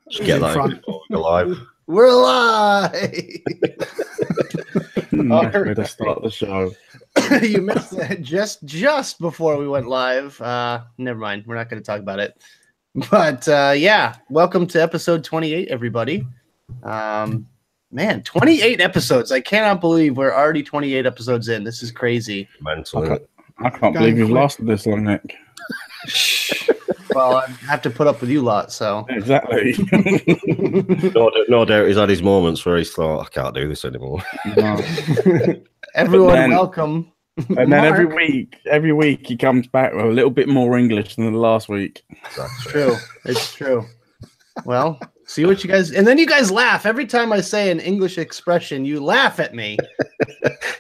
Just get that in before we go live. We're live. Way to start the show. You missed that just before we went live. Never mind. We're not going to talk about it. But yeah, welcome to episode 28, everybody. Man, 28 episodes. I cannot believe we're already 28 episodes in. This is crazy. Mental. I can't believe you've lasted this long, Nick. Well, I have to put up with you lot, so. Exactly. No doubt he's had his moments where he's thought, I can't do this anymore. No. Everyone, welcome. And then every week he comes back with a little bit more English than the last week. That's true. It's true. Well, see what you guys, and then you guys laugh every time I say an English expression. You laugh at me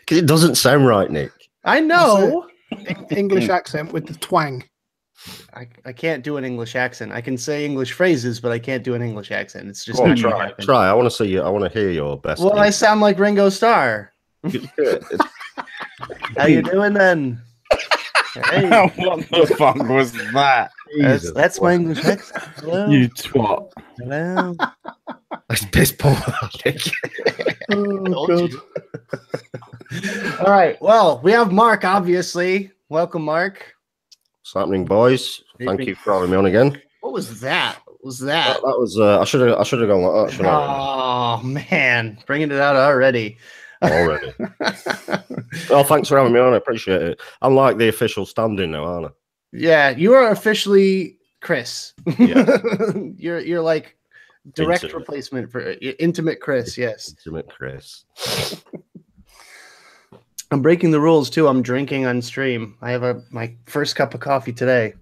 because it doesn't sound right, Nick. I know. English accent with the twang. I can't do an English accent. I can say English phrases, but I can't do an English accent. It's just try. I want to see you. I want to hear your best. Well, I sound like Ringo Starr. How you doing then? Hey. What the fuck was that? That's my English accent. Hello. You twat. Hello. That's piss poor. Oh, God. All right. Well, we have Mark, obviously. Welcome, Mark. What's happening, boys? Thank you for having me on again. What was that? What was that? That was. I should have gone like that. Shouldn't I? Oh man, bringing it out already. Well, thanks for having me on. I appreciate it. I'm like the official stand-in now, aren't I? Yeah, you are officially Chris. Yeah. You're like direct replacement for intimate Chris. Yes, intimate Chris. I'm breaking the rules too. I'm drinking on stream. I have my first cup of coffee today.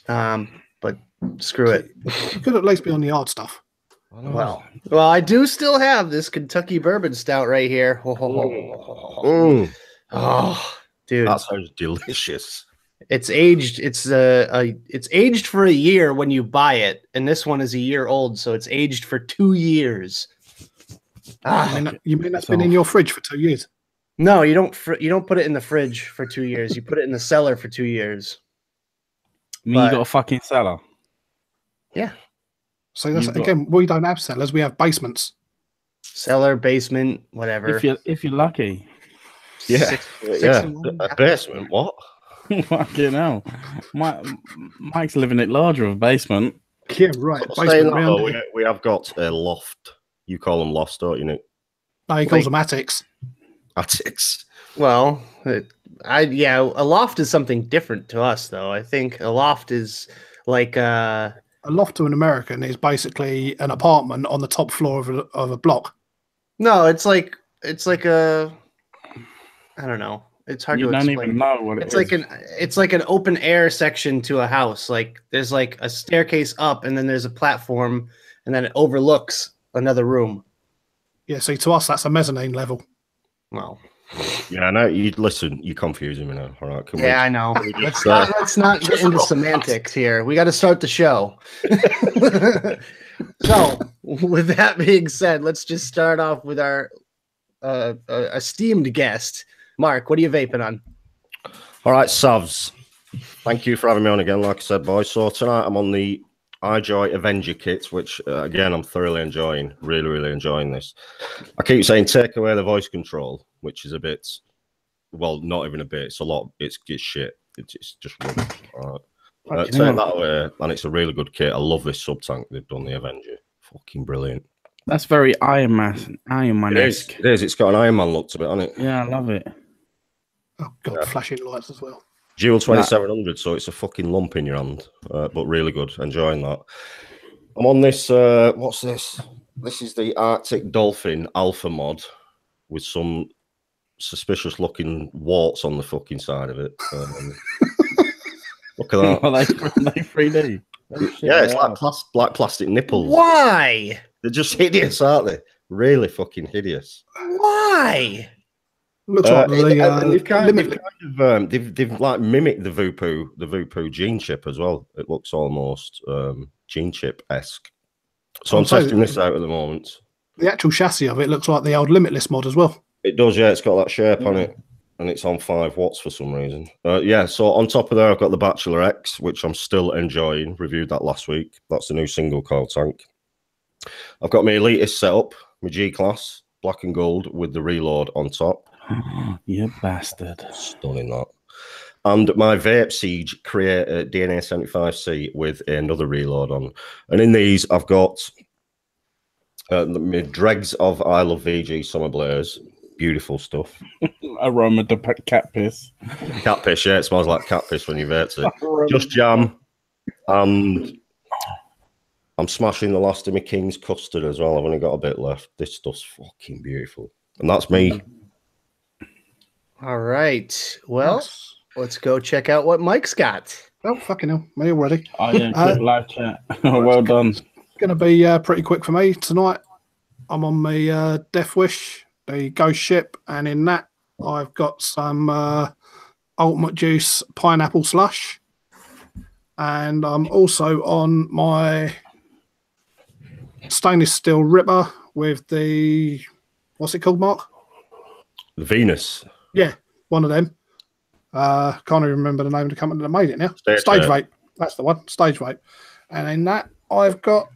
But screw it. You could at least be on the hard stuff. Well, I do still have this Kentucky bourbon stout right here. Oh, dude, that sounds delicious. It's aged. It's aged for a year when you buy it, and this one is a year old, so it's aged for 2 years. You mean that's been in your fridge for 2 years? No, you don't. You don't put it in the fridge for 2 years. You put it in the cellar for 2 years. You got a fucking cellar. Yeah. So that's again, we don't have cellars. We have basements. Cellar, basement, whatever. If you're lucky. Yeah. A basement. What? Fucking hell. Mike's living it larger of a basement. Yeah, right. Basement we have got a loft. You call them lofts, don't you, Nick? No, he calls them attics. Attics. Well, a loft is something different to us, though. I think a loft is like a loft to an American is basically an apartment on the top floor of a block. No, it's like a, I don't know. It's hard to explain. You don't even know what it's like an open air section to a house. Like there's like a staircase up, and then there's a platform, and then it overlooks another room. Yeah, see, to us that's a mezzanine level. Well, yeah, I know. You're confusing me now. All right, I know. Let's not get into semantics here. We got to start the show. So, with that being said, let's just start off with our esteemed guest, Mark. What are you vaping on? All right, Savs. Thank you for having me on again. Like I said, boys. So tonight I'm on the iJoy Avenger kit, which again I'm thoroughly enjoying. Really enjoying this. I keep saying take away the voice control, which is a bit, well, not even a bit. It's a lot. It's shit. It's just rubbish. All right. Take that away, and it's a really good kit. I love this sub tank they've done. The Avenger, fucking brilliant. That's very Iron Man-esque. It is. It's got an Iron Man look to it, hasn't it? Yeah, I love it. Oh God, flashing lights as well. Dual 2700, so it's a fucking lump in your hand, but really good. Enjoying that. I'm on this. What's this? This is the Arctic Dolphin Alpha mod with some suspicious-looking warts on the fucking side of it. Look at that. Are they 3D? Yeah, it's like plastic nipples. Why? They're just hideous, aren't they? Really fucking hideous. Why? Looks like they've like mimicked the Voopoo gene chip as well. It looks almost gene chip-esque. So I'm testing this out at the moment. The actual chassis of it looks like the old Limitless mod as well. It does, yeah. It's got that shape on it, and it's on 5 watts for some reason. Yeah, so on top of there, I've got the Bachelor X, which I'm still enjoying. Reviewed that last week. That's the new single coil tank. I've got my elitist set up, my G-Class, black and gold with the reload on top. You bastard. Stunning that. And my Vape Siege Creator DNA 75C with another reload on. And in these, I've got my dregs of I Love VG Summer Blaze. Beautiful stuff. Aroma to cat piss. Cat piss, yeah, it smells like cat piss when you vape it. Just jam. And I'm smashing the last of my King's Custard as well. I've only got a bit left. This stuff's fucking beautiful. And that's me. All right. Well, let's go check out what Mike's got. Oh, fucking hell. Me already. Oh, yeah, quick live chat. Well done. It's going to be pretty quick for me tonight. I'm on my Death Wish, the Ghost Ship, and in that, I've got some Ultimate Juice Pineapple Slush. And I'm also on my stainless steel Ripper with the, what's it called, Mark? The Venus. Yeah, one of them. Can't even remember the name of the company that made it now. Stage Vape. That's the one. Stage Vape. And in that, I've got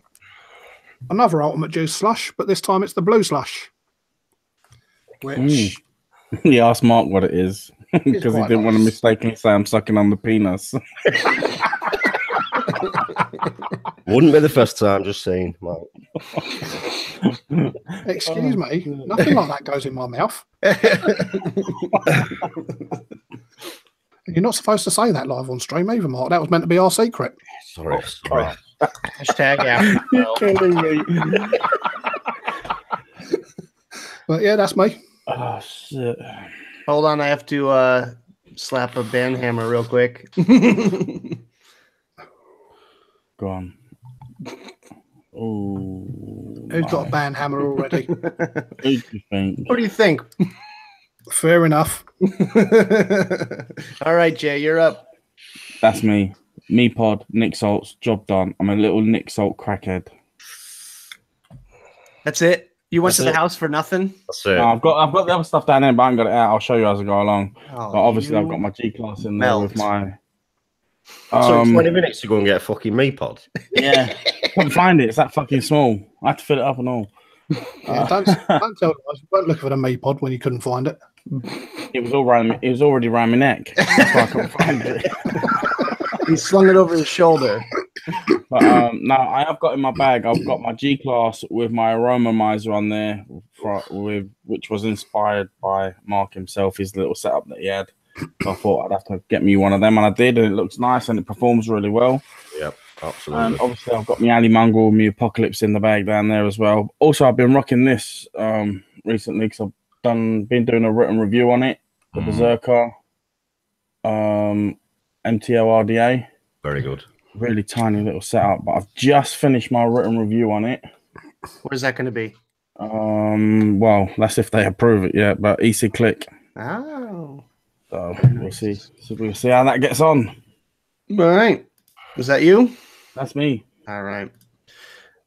another Ultimate Juice Slush, but this time it's the Blue Slush. Which... He asked Mark what it is because he didn't want to mistakenly say I'm sucking on the penis. Wouldn't be the first time, just saying. Mark. Excuse me, nothing like that goes in my mouth. You're not supposed to say that live on stream either, Mark. That was meant to be our secret. Sorry. Hashtag yeah. You're killing me. But yeah, that's me. Oh, shit. Hold on, I have to slap a band hammer real quick. Go on. Oh, Who's got a band hammer already? What do you think? Fair enough. All right, Jay, you're up. That's me. Me pod, Nick Salt's, job done. I'm a little Nick Salt crackhead. That's it? You went to the house for nothing? That's it. I've got the other stuff down there, but I haven't got it out. I'll show you as I go along. Oh, but obviously, I've got my G-Class in there with my... So 20 minutes to go and get a fucking me pod. Yeah, couldn't find it. It's that fucking small. I had to fill it up and all. Yeah, don't tell us. You weren't looking for the me pod when you couldn't find it. It was already around my neck. That's why I couldn't find it. He slung it over his shoulder. But no, I have got in my bag. I've got my G-Class with my Aromomizer on there, which was inspired by Mark himself. His little setup that he had. So I thought I'd have to get me one of them, and I did, and it looks nice and it performs really well. Yep, absolutely. And obviously, I've got my Ali Mongrel, my Apocalypse in the bag down there as well. Also, I've been rocking this recently because I've been doing a written review on it, the Berserker MTO RDA. Very good. Really tiny little setup, but I've just finished my written review on it. Where's that going to be? Well, that's if they approve it yet, but EC Click. Oh. So we'll see. So we'll see how that gets on. All right. Was that you? That's me. All right.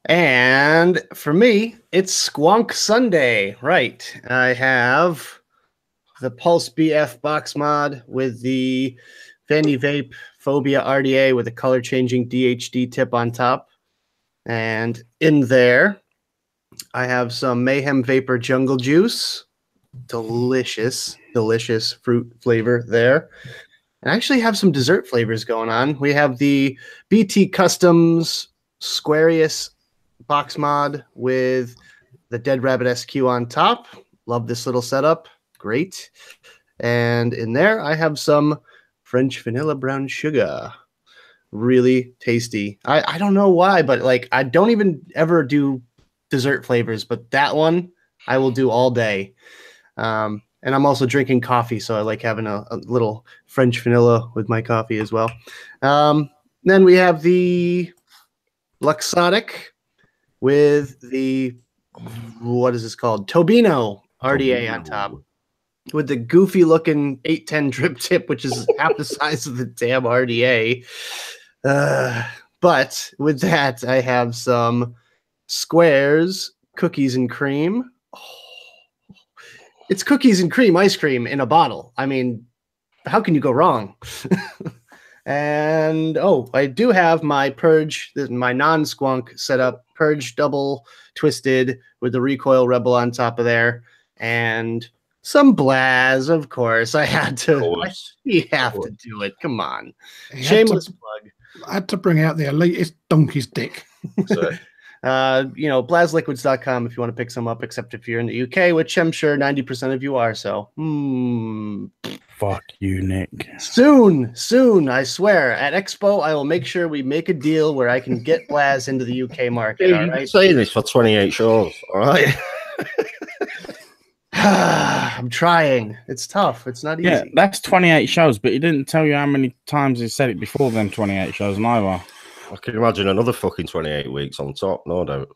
And for me, it's Squonk Sunday. Right. I have the Pulse BF box mod with the Vandy Vape Phobia RDA with a color changing DHD tip on top. And in there, I have some Mayhem Vapor Jungle Juice. Delicious fruit flavor there. And I actually have some dessert flavors going on. We have the BT Customs Squarius box mod with the Dead Rabbit SQ on top. Love this little setup. Great. And in there, I have some French vanilla brown sugar. Really tasty. I don't know why, but like I don't even ever do dessert flavors, but that one I will do all day. And I'm also drinking coffee, so I like having a little French vanilla with my coffee as well. Then we have the Luxotic with the, what is this called? Tobino RDA on top with the goofy looking 810 drip tip, which is half the size of the damn RDA. But with that, I have some Squares cookies and cream. It's cookies and cream ice cream in a bottle. I mean, how can you go wrong? And I do have my Purge, my non-squonk setup, Purge double twisted with the recoil Rebel on top of there, and some Blaz, of course. I had to. You have to do it. Come on, shameless plug. I had to bring out the elitist donkey's dick. Blazliquids.com if you want to pick some up, except if you're in the UK, which I'm sure 90% of you are. So, fuck you, Nick. Soon, I swear, at Expo, I will make sure we make a deal where I can get Blaz into the UK market. Dude, all you've right, been saying this for 28 shows. All right. I'm trying. It's tough. It's not easy. Yeah, that's 28 shows, but he didn't tell you how many times he said it before them 28 shows, neither. I can imagine another fucking 28 weeks on top, no doubt.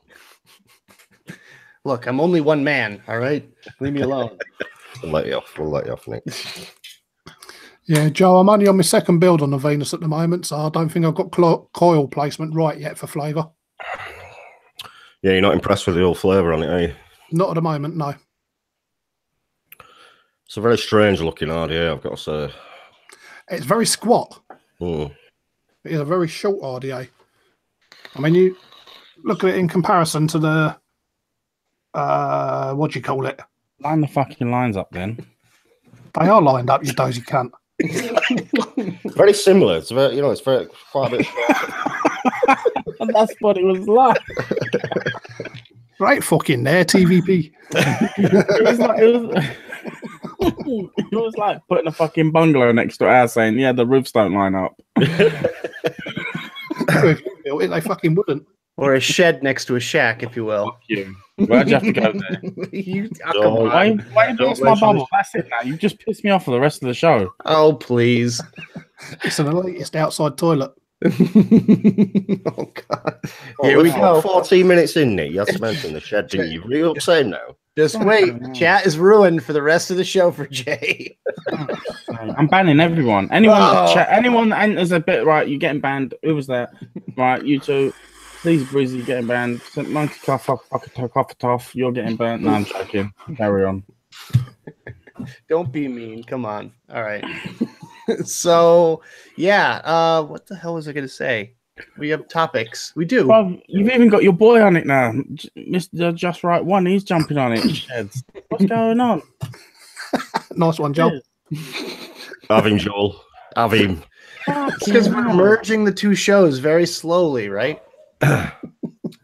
Look, I'm only one man, all right? Leave me alone. We'll let you off, Nick. Yeah, Joe, I'm only on my second build on the Venus at the moment, so I don't think I've got coil placement right yet for flavour. Yeah, you're not impressed with the old flavour on it, are you? Not at the moment, no. It's a very strange looking RDA, I've got to say. It's very squat. Mm. It's a very short RDA. I mean, you look at it in comparison to the, what do you call it? Line the fucking lines up then. They are lined up, you dozy cunt. Very similar. It's very, it's very quite a bit. That's what it was like. Right fucking there, TVP. It was like putting a fucking bungalow next to ours saying, yeah, the roofs don't line up. If you built it, they fucking wouldn't. Or a shed next to a shack, if you will. Fuck you. Why'd you have to go there? Why you lost my bubble? That's it now. You just pissed me off for the rest of the show. Oh, please. It's an elitist outside toilet. Oh, God. Here we go. 14 minutes in, Nick. You have to mention the shed, didn't you? Really upset now. Just wait. Chat is ruined for the rest of the show for Jay. I'm banning everyone. Anyone that enters a bit, right, you're getting banned. Who was that? Right, you two. Please, Breezy, you're getting banned. Monkey cough it off. You're getting banned. No, I'm joking. Carry on. Don't be mean. Come on. All right. So, yeah. What the hell was I going to say? We have topics. We do. Bro, you've even got your boy on it now. Mr. Just Right One. He's jumping on it. Sheds. What's going on? Nice one, Joel. Have him, Joel. Have him. Because we're merging the two shows very slowly, right?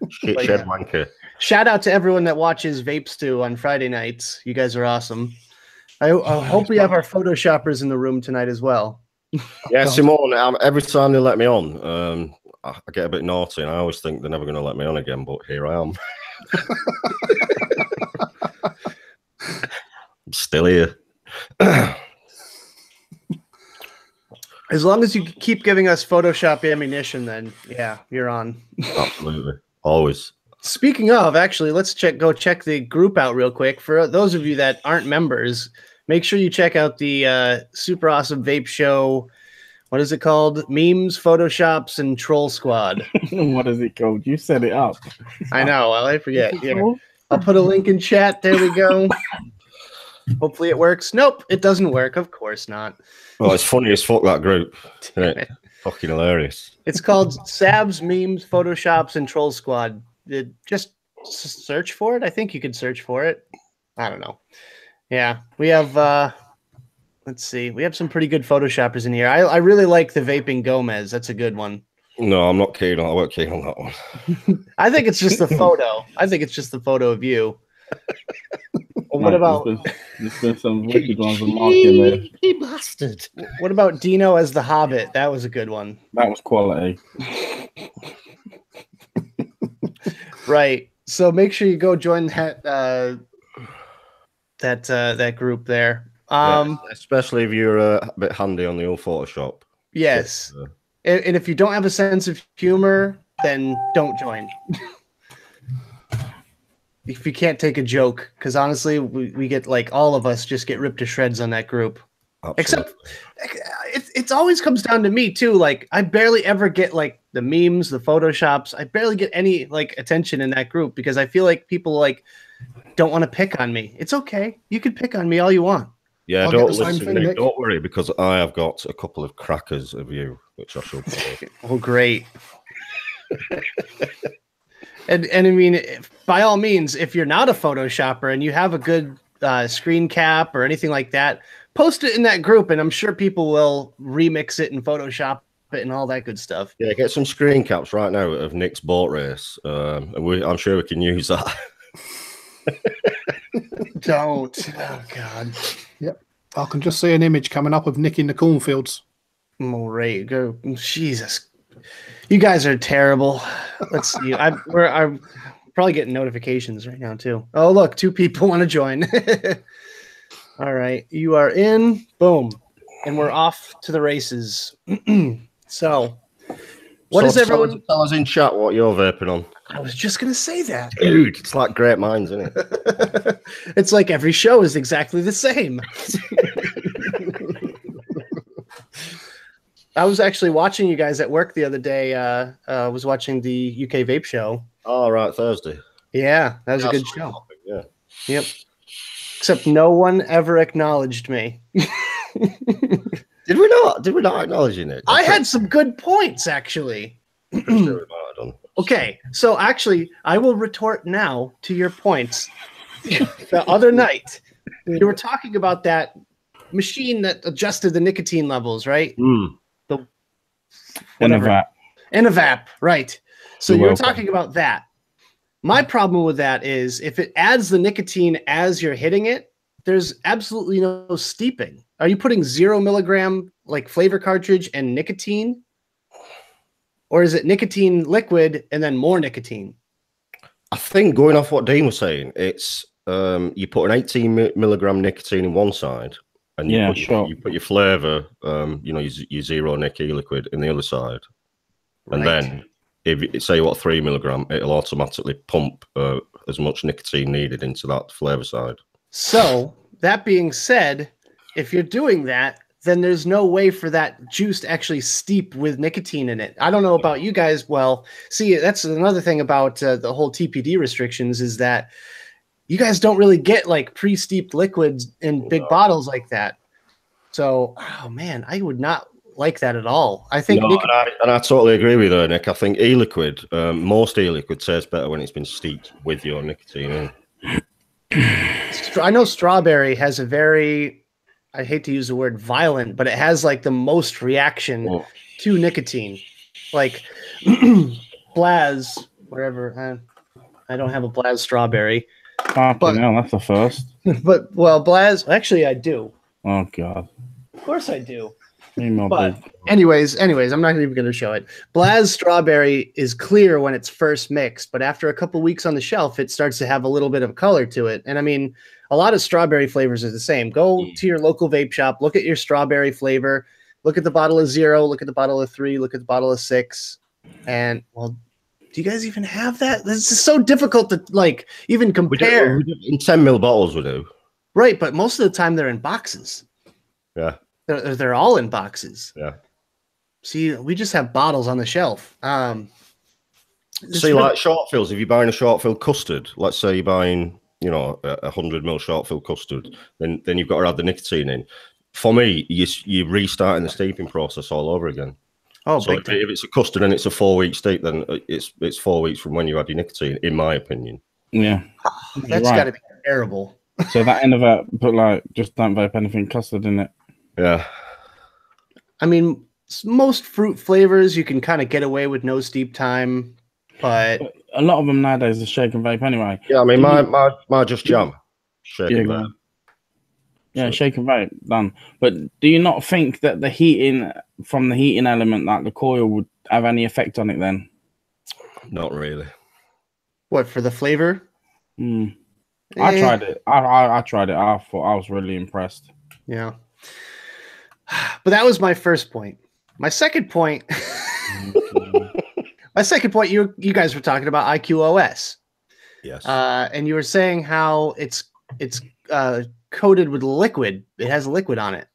Shit shed wanker. Shout out to everyone that watches Vape Stew on Friday nights. You guys are awesome. I hope we have our photoshoppers in the room tonight as well. Yeah, Simone, every time they let me on, I get a bit naughty and I always think they're never going to let me on again, but here I am. I'm still here. As long as you keep giving us Photoshop ammunition, then yeah, you're on. Absolutely. Always. Speaking of, actually, let's go check the group out real quick. For those of you that aren't members, make sure you check out the super awesome vape show. What is it called? Memes, Photoshops, and Troll Squad. What is it called? You set it up. I know. Well, I forget. Here. I'll put a link in chat. There we go. Hopefully it works. Nope, it doesn't work. Of course not. Well, it's funny as fuck, that group. Fucking hilarious. It's called Sabs, Memes, Photoshops, and Troll Squad. Just search for it. I think you could search for it. I don't know. Yeah, we have, let's see. We have some pretty good Photoshoppers in here. I really like the Vaping Gomez. That's a good one. No, I'm not keen on I won't keen on that one. I think it's just the photo. I think it's just the photo of you. Well, what about there's been some wicked ones with Mark in there. You bastard. What about Dino as the Hobbit? That was a good one. That was quality. Right. So make sure you go join that that group there. Yeah, especially if you're a bit handy on the old Photoshop. Yes. And if you don't have a sense of humor, then don't join. If you can't take a joke, because honestly, we get like all of us just get ripped to shreds on that group. Absolutely. Except it always comes down to me too. Like I barely ever get like the memes, the Photoshops. I barely get any like attention in that group because I feel like people like don't want to pick on me. It's okay. You can pick on me all you want. Yeah, don't listen, Nick. Don't worry, because I have got a couple of crackers of you which I should do. Oh, great. And I mean, by all means, if you're not a Photoshopper and you have a good screen cap or anything like that, post it in that group, and I'm sure people will remix it and Photoshop it and all that good stuff. Yeah, get some screen caps right now of Nick's boat race, and I'm sure we can use that. Don't. Oh, God. Yep. I can just see an image coming up of Nick in the cornfields. All right, go. Jesus, you guys are terrible. Let's see. I'm probably getting notifications right now too. Oh, look, 2 people want to join. All right, you are in. Boom, and we're off to the races. So, what is everyone? Tell us in chat what you're vaping on. I was just gonna say that, dude. It's like great minds, isn't it? It's like every show is exactly the same. I was actually watching you guys at work the other day. I was watching the UK Vape show. Oh, right, Thursday. Yeah, that was a good show. Topic, yeah. Yep. Except no one ever acknowledged me. Did we not? Did we not acknowledging it? I had some good points, actually. Okay, so actually, I will retort now to your points. The other night, you were talking about that machine that adjusted the nicotine levels, right? The Vape, right? So you were talking about that. My problem with that is if it adds the nicotine as you're hitting it, there's absolutely no steeping. Are you putting 0 milligram like flavor cartridge and nicotine? Or is it nicotine liquid and then more nicotine? I think going off what Dean was saying, it's you put an 18 milligram nicotine in one side, and you put your flavor, your 0 nic e-liquid in the other side, and then if you say you want 3 milligram, it'll automatically pump as much nicotine needed into that flavor side. So that being said, if you're doing that, then there's no way for that juice to actually steep with nicotine in it. I don't know about you guys. Well, see, that's another thing about the whole TPD restrictions is that you guys don't really get like pre-steeped liquids in big bottles like that. So, oh man, I would not like that at all. I think, and I totally agree with her, Nick. I think e-liquid, most e-liquid tastes better when it's been steeped with your nicotine in. I know strawberry has a very, I hate to use the word violent, but it has like the most reaction to nicotine. Like Blaz, wherever. I don't have a Blaz strawberry. But no, that's the first. But well, Blaz, actually, I do. Oh God. Of course, I do. But anyways, I'm not even going to show it. Blaz strawberry is clear when it's first mixed, but after a couple weeks on the shelf, it starts to have a little bit of color to it. And I mean, a lot of strawberry flavors are the same. Go to your local vape shop, look at your strawberry flavor, look at the bottle of 0, look at the bottle of 3, look at the bottle of 6, and well, do you guys even have that? This is so difficult to like even compare. In 10 ml bottles, we do. Right, but most of the time they're in boxes. Yeah. They're all in boxes. Yeah. See, we just have bottles on the shelf. See, like short fills, if you're buying a short fill custard, let's say you're buying, a 100 ml short fill custard, then you've got to add the nicotine in. For me, you're restarting the steeping process all over again. Oh, so if it's a custard and it's a 4-week steep, then it's 4 weeks from when you add your nicotine, in my opinion. Yeah. That's got to be terrible. So that end of it, but like, just don't vape anything custard in it. Yeah. I mean, most fruit flavors you can kind of get away with no steep time, but a lot of them nowadays are shake and vape anyway. Yeah, I mean, my just jam. Shake and vape. Yeah, shake and vape, done. But do you not think that the heating from the heating element, like the coil, would have any effect on it then? Not really. What, for the flavor? I tried it. I tried it. I thought I was really impressed. Yeah. But that was my first point. My second point, you guys were talking about IQOS. Yes. And you were saying how it's coated with liquid. It has a liquid on it.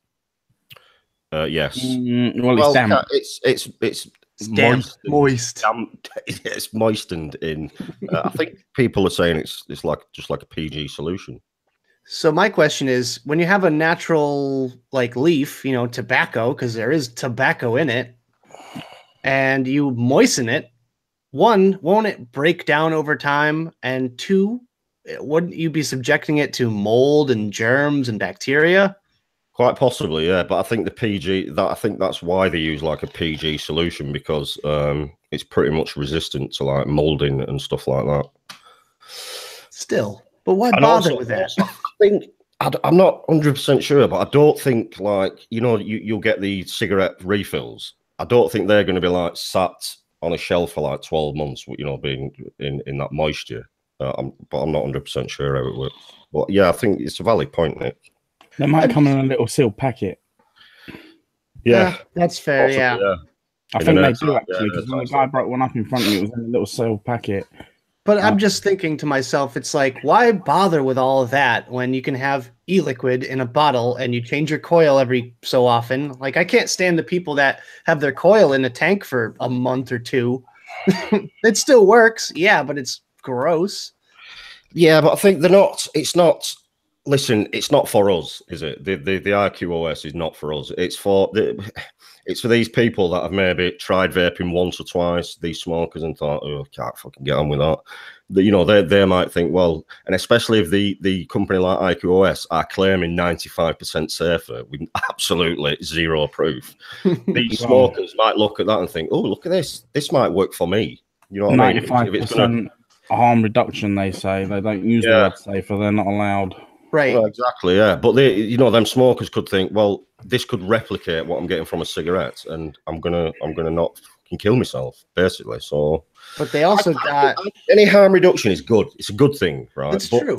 Yes. Well, it's damp. It's moist. It's moistened in. I think people are saying it's just like a PG solution. So my question is, when you have a natural like leaf, tobacco, because there is tobacco in it, and you moisten it, one, won't it break down over time? And two, wouldn't you be subjecting it to mold and germs and bacteria? Quite possibly, yeah. But I think the PG I think that's why they use like a PG solution, because it's pretty much resistant to like molding and stuff like that. Still, but why bother with that? I think I'm not 100% sure, but I don't think, like, you'll get the cigarette refills. I don't think they're going to be like sat on a shelf for like 12 months, being in that moisture. But I'm not 100% sure how it works. But yeah, I think it's a valid point, Nick. They might come in a little sealed packet. Yeah, that's fair. Possibly, yeah. I think they do actually, because when the guy broke one up in front of me, it was in a little sealed packet. But I'm just thinking to myself, it's like, why bother with all of that when you can have e-liquid in a bottle and you change your coil every so often? Like, I can't stand the people that have their coil in a tank for a month or two. It still works, yeah, but it's gross. Yeah, but I think it's not. Listen, it's not for us, is it? The IQOS is not for us. It's for these people that have maybe tried vaping once or twice, these smokers, and thought, oh, can't fucking get on with that. They might think, well, and especially if the company like IQOS are claiming 95% safer with absolutely zero proof, these smokers might look at that and think, oh, look at this. This might work for me. You know what I mean? 95% harm reduction, they say. They don't use the word safer. They're not allowed. Right. Well, exactly, yeah. But them smokers could think, well, this could replicate what I'm getting from a cigarette, and I'm gonna not fucking kill myself, basically. So, but they also got any harm reduction is good. It's a good thing, right? That's true.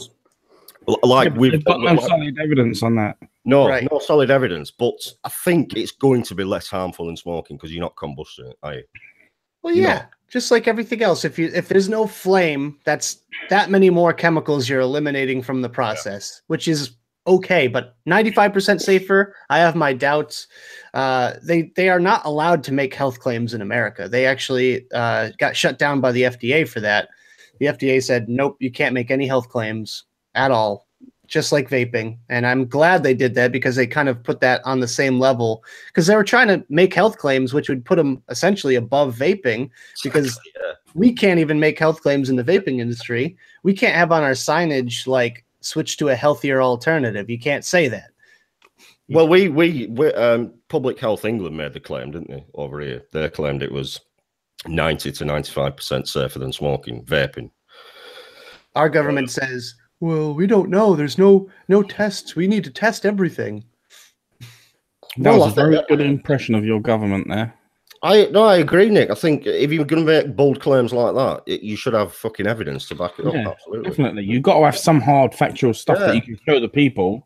Like we've got no solid evidence on that. No solid evidence. But I think it's going to be less harmful than smoking because you're not combusting it, are you? Well, yeah. Just like everything else, if there's no flame, that's that many more chemicals you're eliminating from the process, which is okay. But 95% safer, I have my doubts. They are not allowed to make health claims in America. They actually got shut down by the FDA for that. The FDA said, nope, you can't make any health claims at all, just like vaping. And I'm glad they did that, because they kind of put that on the same level, because they were trying to make health claims, which would put them essentially above vaping, because we can't even make health claims in the vaping industry. We can't have on our signage, like, switch to a healthier alternative. You can't say that. Well, Public Health England made the claim, didn't they, over here? They claimed it was 90 to 95% safer than smoking, vaping. Our government says, well, we don't know. There's no tests. We need to test everything. That was a very good impression of your government there. I agree, Nick. I think if you're going to make bold claims like that, you should have fucking evidence to back it up. Absolutely. Definitely. You've got to have some hard factual stuff that you can show the people.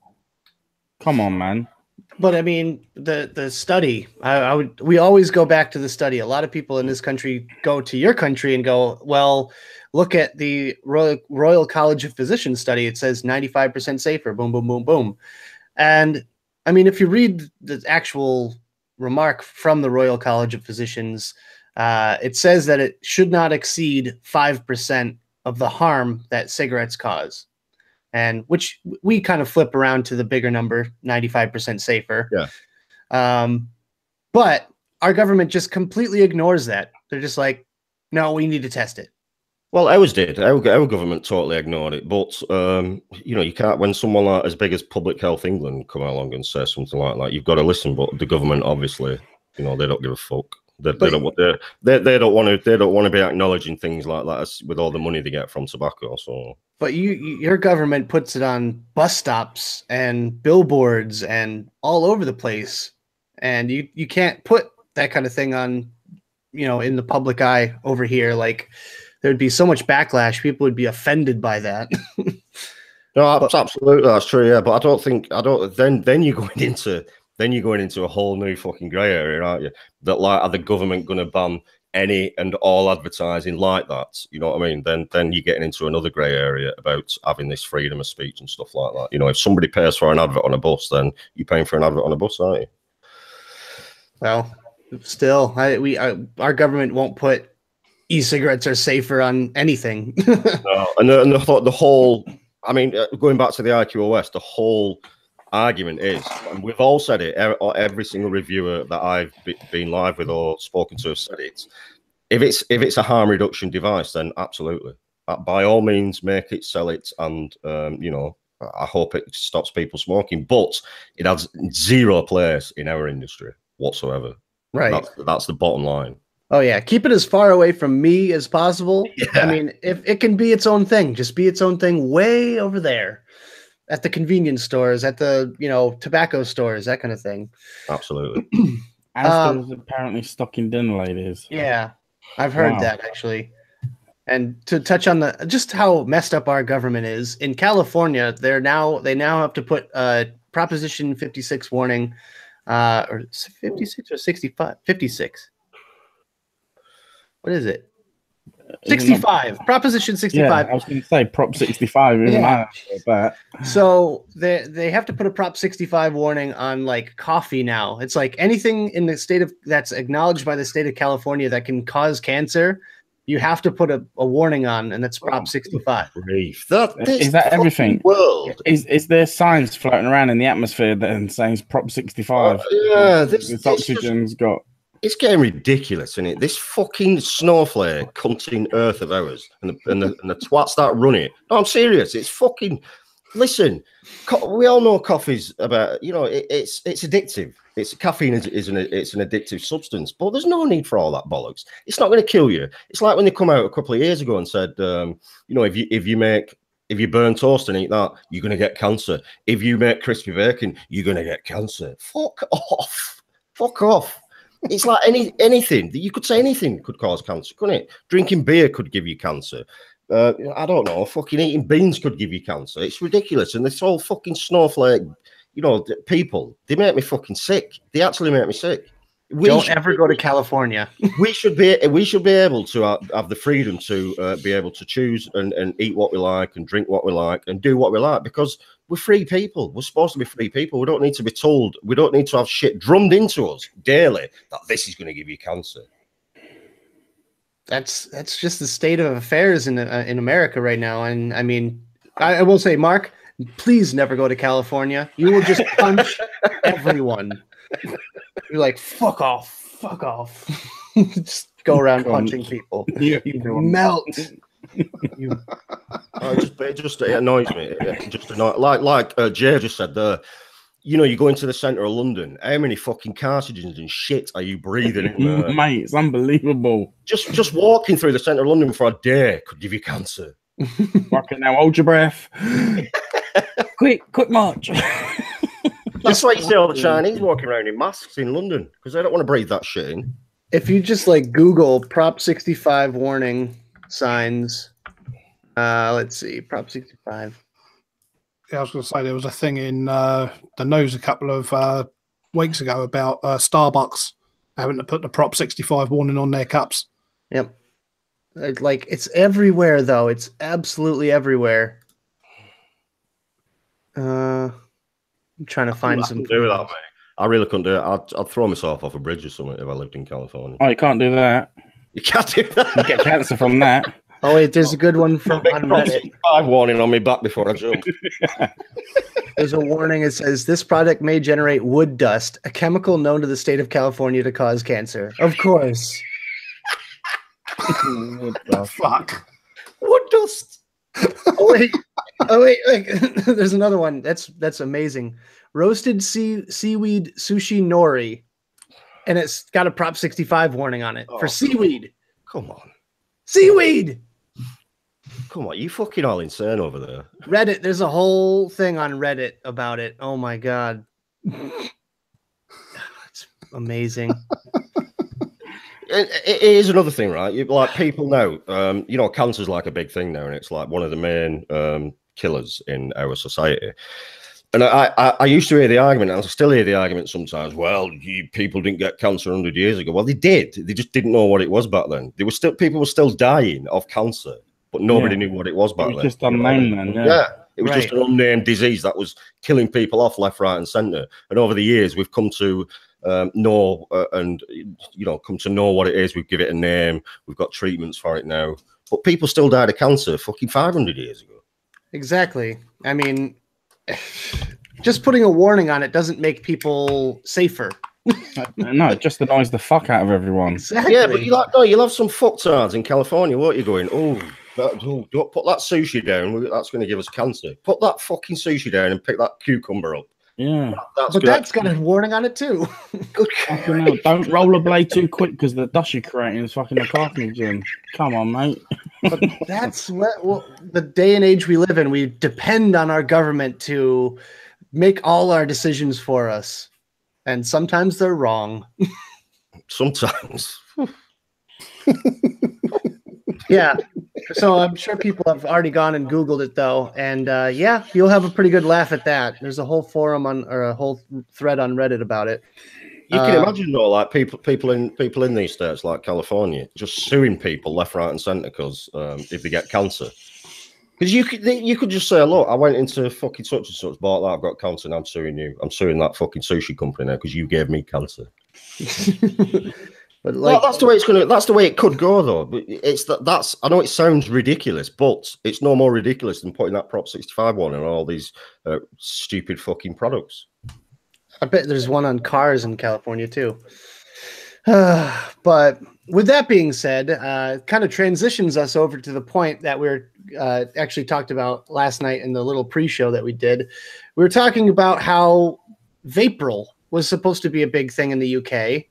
Come on, man. But I mean, the study, we always go back to the study. A lot of people in this country go to your country and go, well, look at the Royal College of Physicians study. It says 95% safer. Boom, boom, boom, boom. And I mean, if you read the actual remark from the Royal College of Physicians, it says that it should not exceed 5% of the harm that cigarettes cause. And which we kind of flip around to the bigger number, 95% safer. Yeah. But our government just completely ignores that. They're just like, no, we need to test it. Well, ours did. Our government totally ignored it. But, you can't, when someone like as big as Public Health England come along and say something like that, you've got to listen. But the government, obviously, they don't give a fuck. They don't want to be acknowledging things like that with all the money they get from tobacco. So, but your government puts it on bus stops and billboards and all over the place, and you can't put that kind of thing on, in the public eye over here. Like, there'd be so much backlash. People would be offended by that. No, absolutely, that's true. Yeah, but Then you're going into a whole new fucking grey area, aren't you? That, like, are the government going to ban any and all advertising like that? You know what I mean? Then you're getting into another grey area about having this freedom of speech and stuff like that. If somebody pays for an advert on a bus, then you're paying for an advert on a bus, aren't you? Well, still, our government won't put e-cigarettes are safer on anything. No, and the whole, I mean, going back to the IQOS, the whole argument is, and we've all said it, every single reviewer that I've been live with or spoken to have said it. If it's a harm reduction device, then absolutely, by all means, make it, sell it, and you know, I hope it stops people smoking. But it has zero place in our industry whatsoever. Right. That's the bottom line. Oh yeah, keep it as far away from me as possible. Yeah. I mean, if it can be its own thing, just be its own thing way over there at the convenience stores, at the, you know, tobacco stores, that kind of thing. Absolutely. Asda's apparently stocking dinner ladies. Yeah, I've heard that actually. And to touch on just how messed up our government is in California, they now have to put Proposition 56 warning, or 56 or 65, 56. What is it? 65. Proposition 65. Yeah, I was going to say Prop 65. That. So they have to put a Prop 65 warning on like coffee now. It's like anything in the state of that's acknowledged by the state of California that can cause cancer, you have to put a warning on, and that's Prop 65. Is that everything? World. Is there signs floating around in the atmosphere then saying Prop 65? Yeah, this oxygen's got. It's getting ridiculous, isn't it? This fucking snowflake cunting earth of ours, and the twats that run it. No, I'm serious. It's fucking. Listen, we all know coffee's about. You know, it's addictive. Caffeine is an addictive substance, but there's no need for all that bollocks. It's not going to kill you. It's like when they come out a couple of years ago and said, you know, if you burn toast and eat that, you're going to get cancer. If you make crispy bacon, you're going to get cancer. Fuck off. Fuck off. It's like anything. You could say anything could cause cancer, couldn't it? Drinking beer could give you cancer. I don't know. Fucking eating beans could give you cancer. It's ridiculous. And this whole fucking snowflake, you know, people, they make me fucking sick. They actually make me sick. Don't ever go to California. we should be able to have the freedom to be able to choose and eat what we like and drink what we like and do what we like, because we're free people. We're supposed to be free people. We don't need to be told. We don't need to have shit drummed into us daily that this is going to give you cancer. That's just the state of affairs in America right now. And I mean, I will say, Mark, please never go to California. You will just punch everyone. You're like, fuck off. Just go around punching people. You melt. It just annoys me. It just annoys, like Jay just said there. You know, you go into the centre of London. How many fucking carcinogens and shit are you breathing in there? Mate, it's unbelievable. Just walking through the centre of London for a day could give you cancer. Fucking now, hold your breath. quick march. That's why you see all the Chinese walking around in masks in London, because they don't want to breathe that shit in. If you just like Google Prop 65 warning signs, let's see, Prop 65. Yeah, I was going to say there was a thing in the news a couple of weeks ago about Starbucks having to put the Prop 65 warning on their cups. Yep. It's everywhere, though. It's absolutely everywhere. I'm trying to find some. Do that, mate. I really couldn't do it. I'd throw myself off a bridge or something if I lived in California. Oh, you can't do that. You can't do that. You get cancer from that. Oh wait, there's a good one from on Reddit. I've warning on me back before I jump. There's a warning. It says this product may generate wood dust, a chemical known to the state of California to cause cancer. Of course. What the fuck? Wood dust. Oh wait. There's another one. That's amazing. Roasted seaweed sushi nori, and it's got a Prop 65 warning on it for seaweed. Come on, seaweed. Come on, you fucking all insane over there. Reddit, there's a whole thing on Reddit about it. Oh my god. It's amazing. It is another thing, right? Like people know, you know, cancer's like a big thing now, and it's like one of the main killers in our society. And I used to hear the argument, and I still hear the argument sometimes. Well, people didn't get cancer 100 years ago. Well, they did. They just didn't know what it was back then. People were still dying of cancer, but nobody knew what it was back then. Just unnamed then. Yeah, it was just an unnamed disease that was killing people off left, right, and centre. And over the years, we've come to know and come to know what it is. We've given it a name. We've got treatments for it now. But people still died of cancer fucking 500 years ago. Exactly. I mean, just putting a warning on it doesn't make people safer. No, it just annoys the fuck out of everyone. Exactly. Yeah, but you'll have some fucktards in California, won't you? Going, don't put that sushi down. That's going to give us cancer. Put that fucking sushi down and pick that cucumber up. Yeah, that's got a warning on it too. Good. Don't rollerblade too quick because the dust you're creating is fucking the carcinogen. Come on, mate. But that's what the day and age we live in. We depend on our government to make all our decisions for us, and sometimes they're wrong. Sometimes. Yeah. So I'm sure people have already gone and Googled it though, and yeah, you'll have a pretty good laugh at that. There's a whole forum or a whole thread on Reddit about it. You can imagine though, like people in these states like California just suing people left, right, and centre because if they get cancer. Because you could just say, look, I went into fucking such and such, bought that, I've got cancer, and I'm suing you. I'm suing that fucking sushi company now because you gave me cancer. But like, that's the way it's gonna. That's the way it could go, though. But that's. I know it sounds ridiculous, but it's no more ridiculous than putting that Prop 65 one on all these stupid fucking products. I bet there's one on cars in California too. But with that being said, kind of transitions us over to the point that we're actually talked about last night in the little pre-show that we did. We were talking about how Vaporil was supposed to be a big thing in the UK.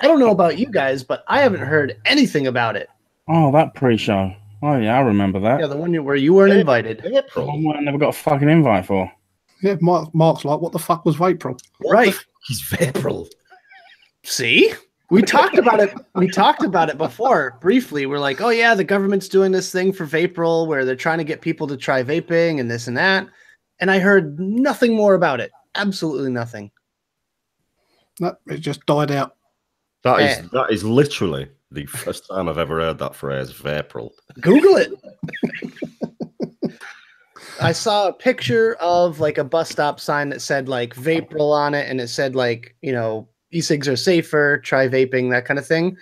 I don't know about you guys, but I haven't heard anything about it. Oh, that pre-show. Oh, yeah, I remember that. Yeah, the one where you weren't invited. The one I never got a fucking invite for. Yeah, Mark's like, what the fuck was Vaporil? Right. He's Vaporil. See? We talked about it. We talked about it before briefly. We're like, oh, yeah, the government's doing this thing for Vaporil where they're trying to get people to try vaping and this and that. And I heard nothing more about it. Absolutely nothing. No, it just died out. That is literally the first time I've ever heard that phrase, Vaporil. Google it. I saw a picture of like a bus stop sign that said like Vaporil on it, and it said like, you know, e-cigs are safer, try vaping, that kind of thing.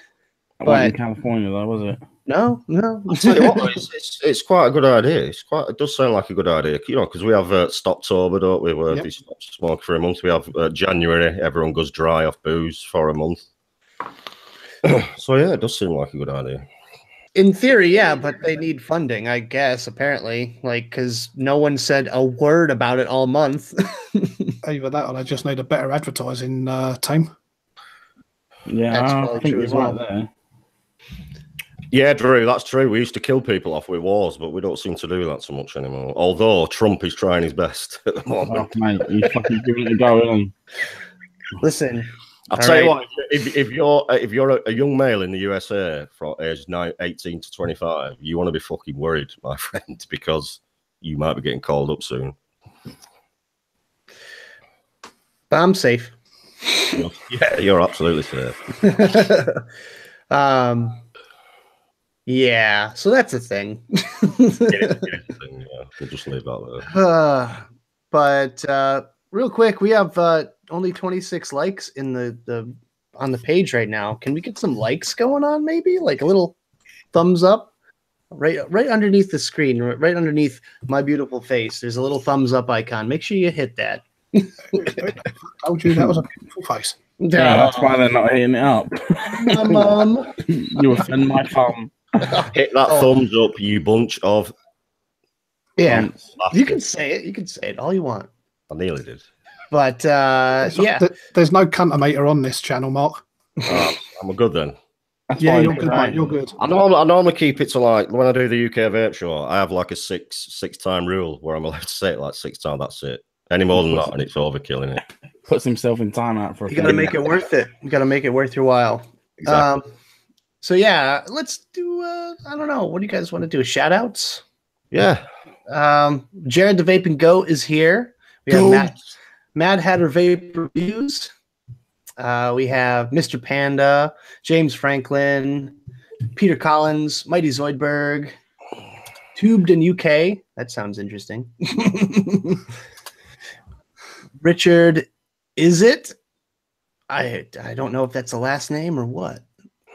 That wasn't in California, though, was it? No. I'll tell you what, it's quite a good idea. It does sound like a good idea, you know, because we have Stoptober, don't we? Where they stop smoking for a month. We have January, everyone goes dry off booze for a month. So yeah, it does seem like a good idea. In theory, yeah, but they need funding, I guess, apparently. Like, because no one said a word about it all month. Either that or they just need a better advertising team. Yeah, I think he's right there. Yeah, Drew, that's true. We used to kill people off with wars, but we don't seem to do that so much anymore. Although Trump is trying his best at the moment. Oh, mate, he's fucking giving it a go, isn't he? Listen, I'll tell you what, if you're a young male in the USA from age 18 to 25, you want to be fucking worried, my friend, because you might be getting called up soon. but I'm safe. Yeah, you're absolutely safe. Yeah, so that's a thing. We'll just leave that there. But real quick, we have only 26 likes in the on the page right now. Can we get some likes going on? Maybe like a little thumbs up right underneath the screen, right underneath my beautiful face. There's a little thumbs up icon. Make sure you hit that. I told you that was a beautiful face. Yeah, that's why they're not hitting it up. My mom. You offend my thumb. Hit that thumbs up, you bunch of. Yeah, you can say it. You can say it all you want. I nearly did. But yeah, there's no cuntometer on this channel, Mark. I'm a good then. That's Yeah, why you're I'm good, crying. mate. You're good. I normally keep it to like when I do the UK Vape show, I have like a six time rule where I'm allowed to say it like 6 times. That's it. Any more than that, and it's overkilling it. Puts himself in timeout for a you got to make it worth it. You got to make it worth your while. Exactly. So yeah, let's do. I don't know. What do you guys want to do? Shout outs? Yeah. Jared the Vaping Goat is here. We have Mad Hatter Vape Reviews. We have Mr. Panda, James Franklin, Peter Collins, Mighty Zoidberg, Tubed in UK. That sounds interesting. Richard, is it? I don't know if that's a last name or what.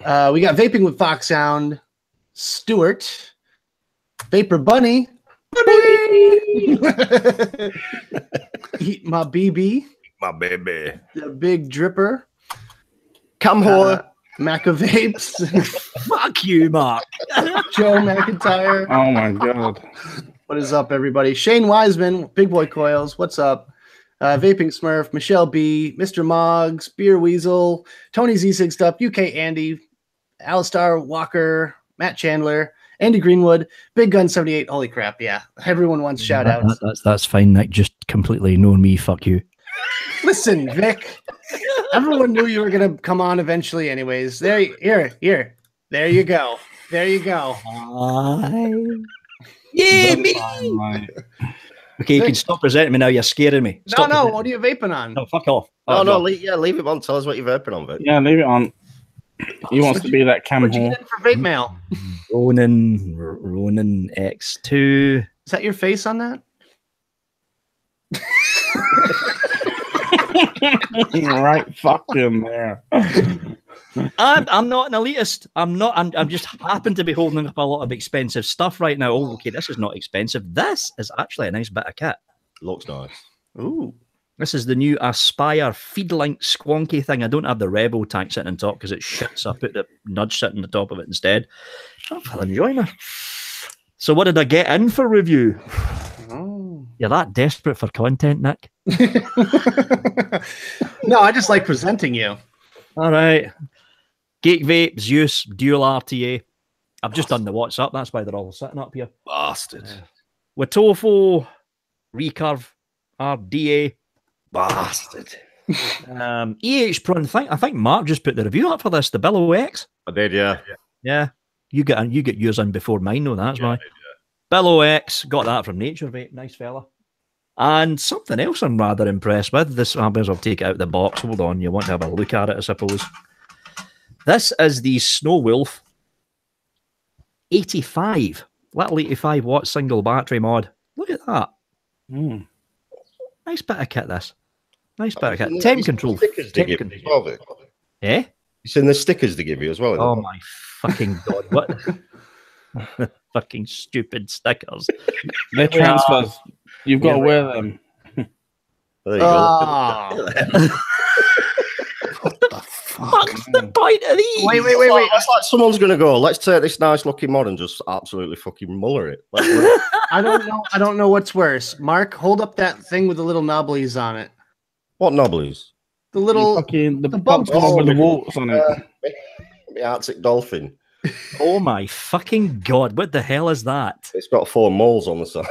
We got Vaping with Fox Sound, Stuart, Vapor Bunny. Eat my BB. My baby. The big dripper. Camhor. Maca Vapes. Fuck you, Mark. Joe McIntyre. Oh my god. What is up, everybody? Shane Wiseman, Big Boy Coils. What's up? Vaping Smurf, Michelle B, Mr. Moggs, Beer Weasel, Tony Z6 Up, UK Andy, Alistar Walker, Matt Chandler, Andy Greenwood, Big Gun 78. Holy crap, yeah. Everyone wants shout outs. That's fine, Nick. Just completely ignore me. Fuck you. Listen, Vic. Everyone knew you were gonna come on eventually, anyways. There you go. There you go. Yeah, me. Okay, you can stop presenting me now. You're scaring me. Stop No, what are you vaping on? No, fuck off. Leave it on. Tell us what you're vaping on, Vic. Yeah, leave it on. He wants to be that cam What'd you whore. get in for vape mail? Ronin X2. Is that your face on that? Right fucking there. I'm not an elitist. I'm just happen to be holding up a lot of expensive stuff right now. Oh, okay, this is not expensive. This is actually a nice bit of kit. Looks nice. Ooh. This is the new Aspire Feedlink squonky thing. I don't have the Rebel tank sitting on top because it shits. I put the nudge sitting on the top of it instead. I'm enjoying it. So what did I get in for review? Oh. You're that desperate for content, Nick? No, I just like presenting you. All right. Geek Vape, Zeus, Dual RTA. I've just done the WhatsApp. That's why they're all sitting up here. Bastard. Watofo, Recurve, RDA. Bastard. Prun. I think Mark just put the review up for this. The Billow X. I did, yeah. Yeah. You get yours in before mine, though. That's why. Billow X, got that from Nature Vape. Nice fella. And something else I'm rather impressed with. This, I may as well take it out of the box. Hold on, you want to have a look at it, I suppose. This is the Snow Wolf 85. Little 85 watt single battery mod. Look at that. Nice bit of kit, this. Nice bit of kit. Temp control. Stickers to give you as well, Vic. Eh? You seen the stickers they give you as well? Oh my fucking god! What? Fucking stupid stickers. They're transfers. You've got to wear them. There you Oh. go. What the fuck's the point of these? Wait. It's like someone's going to go, let's take this nice looking mod and just absolutely fucking muller it. I don't know what's worse. Mark, hold up that thing with the little knobblies on it. What knobblies? The little The bumps. bumps with the warts on it. The Arctic dolphin. Oh my fucking god! What the hell is that? It's got 4 moles on the side.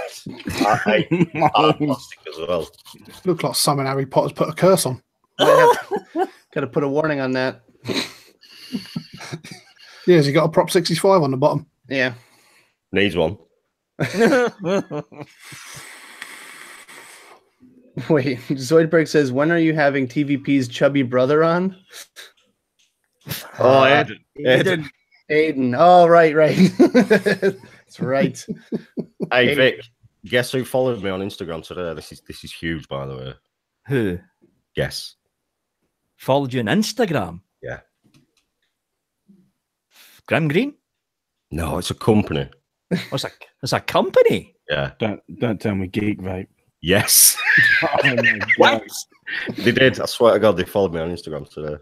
I hate plastic as well. Looks like someone Harry Potter's put a curse on. Got to put a warning on that. Yeah, has he got a Prop 65 on the bottom? Yeah. Needs one. Wait, Zoidberg says, when are you having TVP's chubby brother on? Oh, Aiden. Aiden. Oh, right. That's right. Hey, Vic, guess who followed me on Instagram today? This is huge, by the way. Who Guess. followed you on Instagram? Yeah. Grim Green? No, it's a company. It's a company. Yeah. Don't tell me Geek Vape. Yes. Oh my god. What? They did. I swear to God, they followed me on Instagram today.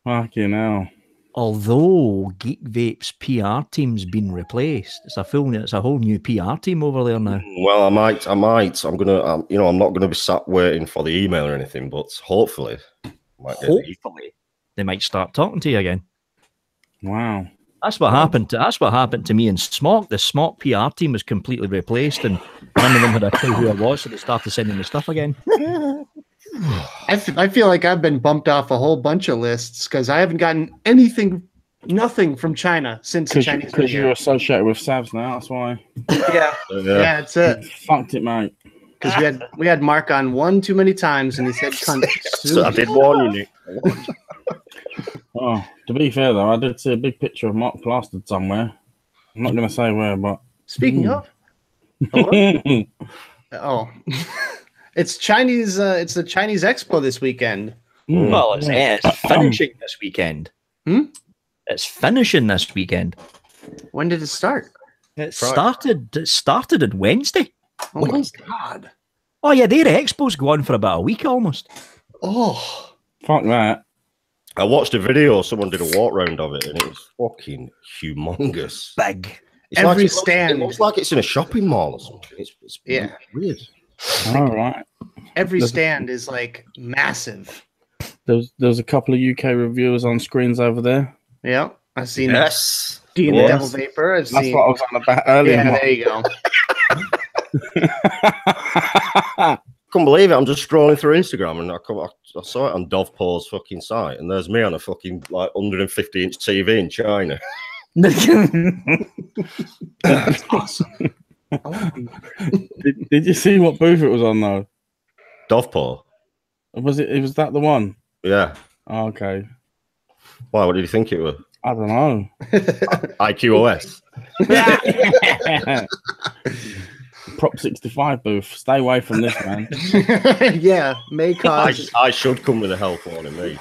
Fucking hell. Although Geek Vape's PR team's been replaced, it's a whole new PR team over there now. Well, I might. I'm gonna. I'm not gonna be sat waiting for the email or anything, but hopefully, Hopefully, they might start talking to you again. Wow. That's what happened to me in Smock. The Smock PR team was completely replaced, and none of them had a clue who I was, so they started sending me stuff again. I feel like I've been bumped off a whole bunch of lists because I haven't gotten nothing from China since the Chinese New Because Year. you're associated with Savs now, that's why. Yeah, that's it. Fucked it, mate. Because we had Mark on one too many times, and he said cunt. So I did warn you, Nick. Oh, to be fair though, I did see a big picture of Mark plastered somewhere. I'm not going to say where, but Speaking of, oh, it's Chinese. It's the Chinese Expo this weekend. Well, it's finishing this weekend. It's finishing this weekend. When did it start? It started on Wednesday. Oh my god! Oh yeah, their Expo's go on for about a week almost. Oh, Fuck that. I watched a video. Someone did a walk round of it, and it was fucking humongous. Big. It's Every like, stand. It looks like it's in a shopping mall or something. It's Yeah. weird. All right. every stand is like massive. There's a couple of UK reviewers on screens over there. Yeah, I've seen Yes. Dean the Devil Vapor. I've That's seen. what I was on about earlier. Yeah, there you go. Couldn't believe it. I'm just scrolling through Instagram and I saw it on Dov Paul's fucking site, and there's me on a fucking like 150-inch TV in China. That's awesome. I want to be Did you see what booth it was on though? Dov Paul. Was that the one? Yeah. Oh, okay. Why? What did you think it was? I don't know. IQOS. Prop 65 booth. Stay away from this, man. yeah, may cause. I should come with a health warning, me.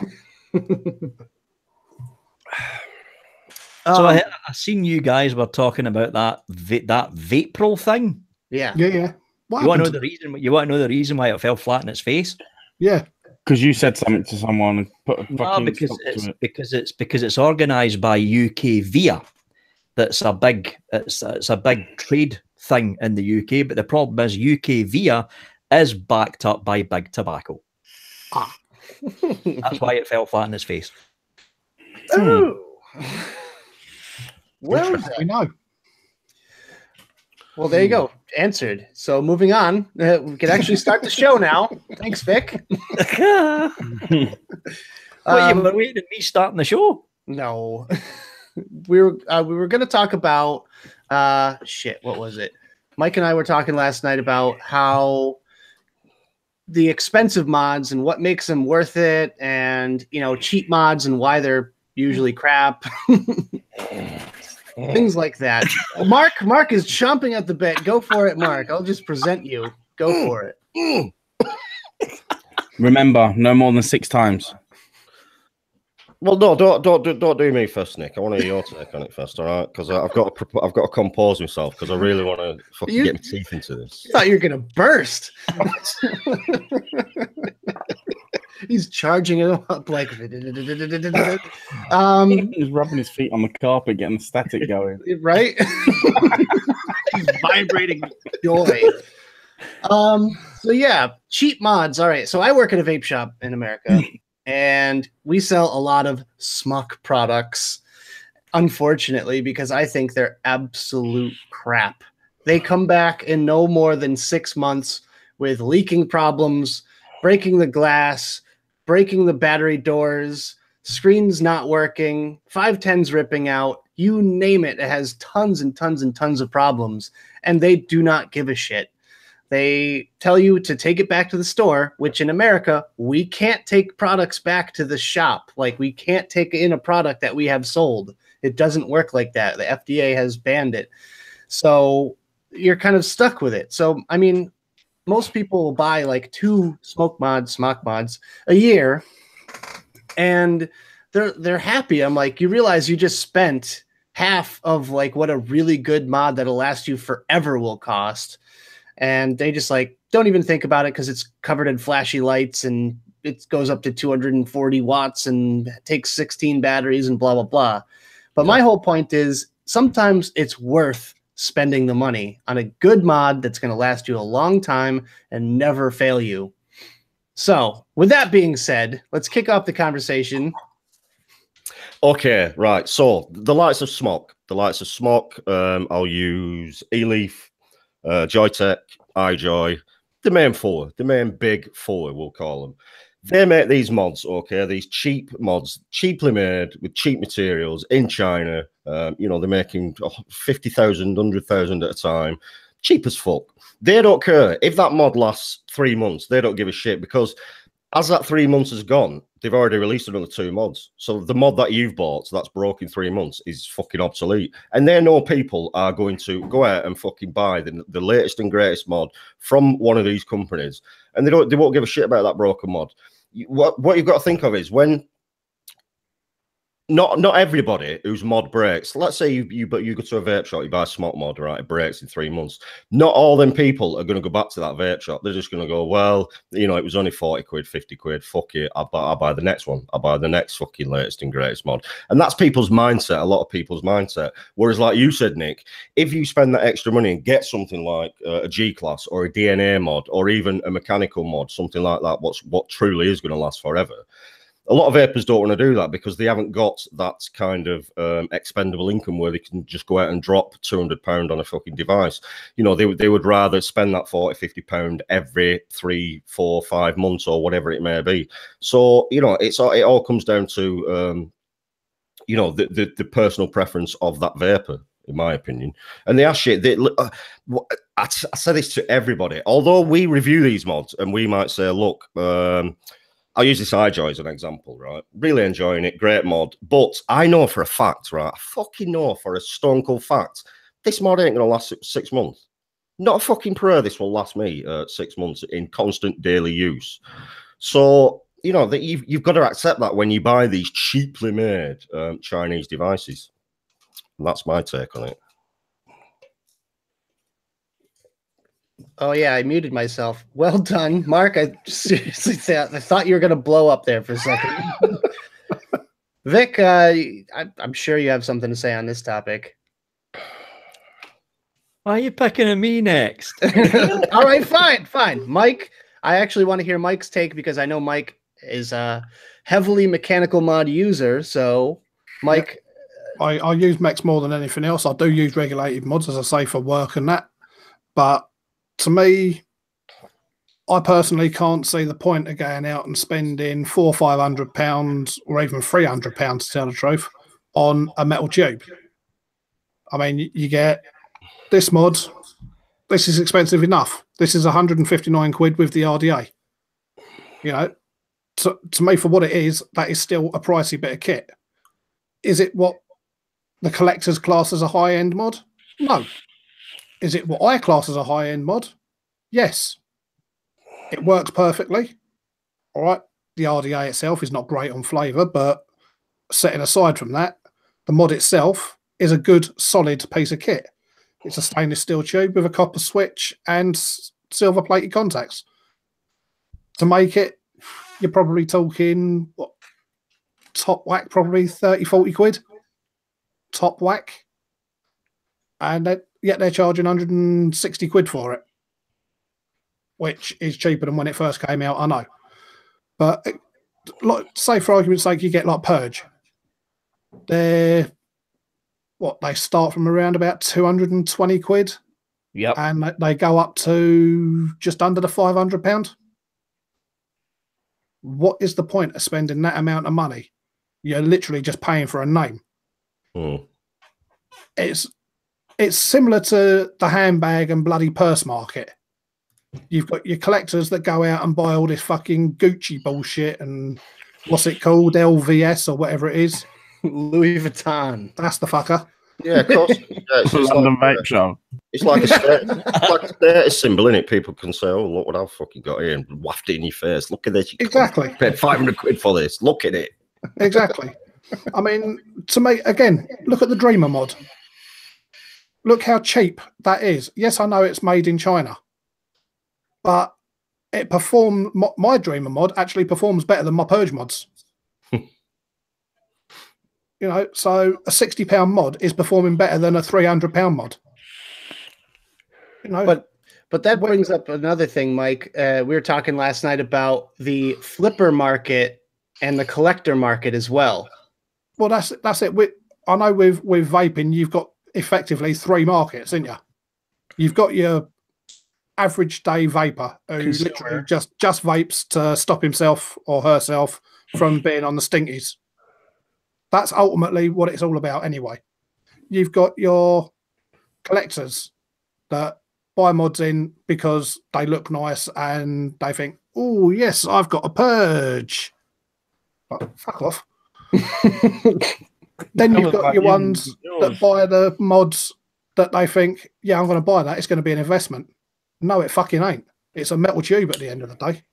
So I seen you guys were talking about that Vape thing. Yeah. Yeah. You want to know the reason? You want to know the reason why it fell flat in its face? Yeah. Because you said something to someone and put a No, fucking because stop to it. it's organised by UK VIA. That's a big trade thing in the UK. But the problem is UK VIA is backed up by Big Tobacco. That's why it fell flat in its face. Oh. Well, We know. well, there you go. Answered. So moving on, we can actually start the show now. Thanks, Vic. Well, you were waiting at me starting the show. No, we were going to talk about what was it? Mike and I were talking last night about how the expensive mods and what makes them worth it, and cheap mods and why they're usually crap. Things like that. Mark is chomping at the bit. Go for it, Mark. I'll just present you. Go for it. Remember, no more than 6 times. Well, no, don't do me first, Nick. I want to hear your take on it first, all right? Because I've got to compose myself because I really want to fucking get my teeth into this. I thought you were gonna burst. He's charging it up like. He's rubbing his feet on the carpet, getting the static going. Right? He's vibrating with joy. So yeah, cheap mods. All right. So I work at a vape shop in America, and we sell a lot of smuck products. Unfortunately, because I think they're absolute crap. They come back in no more than 6 months with leaking problems, breaking the glass, breaking the battery doors, screens not working, 510s ripping out, you name it. It has tons and tons and tons of problems, and they do not give a shit. They tell you to take it back to the store, which in America, we can't take products back to the shop. Like, we can't take in a product that we have sold. It doesn't work like that. The FDA has banned it. So you're kind of stuck with it. So, I mean, most people will buy like 2 smock mods a year, and they're happy. I'm like, you realize you just spent half of like what a really good mod that'll last you forever will cost. And they just like don't even think about it because it's covered in flashy lights and it goes up to 240 watts and takes 16 batteries and blah, blah, blah. But my whole point is sometimes it's worth spending the money on a good mod that's going to last you a long time and never fail you. So with that being said, let's kick off the conversation. Okay, right. So the lights of smock. I'll use E-Leaf, Joytech, iJoy, the main big 4, we'll call them. They make these mods, okay? These cheap mods, cheaply made with cheap materials in China. They're making 50,000, 100,000 at a time. Cheap as fuck. They don't care. If that mod lasts 3 months, they don't give a shit because as that 3 months has gone, they've already released another 2 mods. So the mod that you've bought that's broke in 3 months is fucking obsolete. And they know people are going to go out and fucking buy the latest and greatest mod from one of these companies. And they won't give a shit about that broken mod. What you've got to think of is when not everybody who's mod breaks. Let's say you go to a vape shop, you buy a smoke mod, right? It breaks in 3 months. Not all them people are going to go back to that vape shop. They're just going to go, well, you know, it was only 40 quid, 50 quid. Fuck it, I'll buy the next one. I'll buy the next fucking latest and greatest mod. And that's people's mindset. A lot of people's mindset. Whereas, like you said, Nick, if you spend that extra money and get something like a G class or a DNA mod or even a mechanical mod, something like that, what truly is going to last forever. A lot of vapers don't want to do that because they haven't got that kind of expendable income where they can just go out and drop £200 on a fucking device. You know, they would rather spend that £40–50 every 3, 4, 5 months or whatever it may be. So, you know, it all comes down to, you know, the personal preference of that vapor, in my opinion. And they are shit. I say this to everybody. Although we review these mods and we might say, look, I'll use this iJoy as an example, right? Really enjoying it, great mod. But I know for a fact, right? I fucking know for a stone cold fact, this mod ain't going to last 6 months. Not a fucking prayer this will last me 6 months in constant daily use. So, you know, that you've got to accept that when you buy these cheaply made Chinese devices. And that's my take on it. Oh yeah, I muted myself. Well done, Mark. I seriously thought you were going to blow up there for a second. Vic, I'm sure you have something to say on this topic. Why are you picking at me next? All right, fine. Mike, I actually want to hear Mike's take because I know Mike is a heavily mechanical mod user. So, Mike, I use mechs more than anything else. I do use regulated mods, as I say, for work and that, but to me, I personally can't see the point of going out and spending £400 or £500 or even £300 to tell the truth on a metal tube. I mean, you get this mod. This is expensive enough. This is 159 quid with the RDA. You know, to me, for what it is, that is still a pricey bit of kit. Is it what the collectors class as a high-end mod? No. Is it what I class as a high-end mod? Yes. It works perfectly. All right. The RDA itself is not great on flavour, but setting aside from that, the mod itself is a good, solid piece of kit. It's a stainless steel tube with a copper switch and silver-plated contacts. To make it, you're probably talking, what, top whack, probably 30–40 quid. Top whack. And yet they're charging 160 quid for it, which is cheaper than when it first came out, I know. But like, say for argument's sake, you get like Purge. They start from around about 220 quid. Yep. And they go up to just under the £500. What is the point of spending that amount of money? You're literally just paying for a name. Mm. It's similar to the handbag and bloody purse market. You've got your collectors that go out and buy all this fucking Gucci bullshit and what's it called? LVS or whatever it is. Louis Vuitton. That's the fucker. Yeah, of course. Yeah, it's London like, Vape Show. It's like a status symbol, isn't it? People can say, "Oh, look what I've fucking got here," and waft it in your face. Look at this. You Exactly. paid 500 quid for this. Look at it. Exactly. I mean, to me, again, look at the Dreamer mod. Look how cheap that is. Yes, I know it's made in China, but it my Dreamer mod actually performs better than my Purge mods. You know, so a £60 mod is performing better than a £300 mod. You know, but that brings up another thing, Mike. We were talking last night about the flipper market and the collector market as well. Well, that's it. I know with vaping, you've got effectively 3 markets, ain't you? You've got your average day vapor who literally just vapes to stop himself or herself from being on the stinkies. That's ultimately what it's all about anyway. You've got your collectors that buy mods in because they look nice and they think, oh, yes, I've got a Purge. But fuck off. Then you've got your ones that buy the mods that they think, yeah, I'm going to buy that. It's going to be an investment. No, it fucking ain't. It's a metal tube at the end of the day.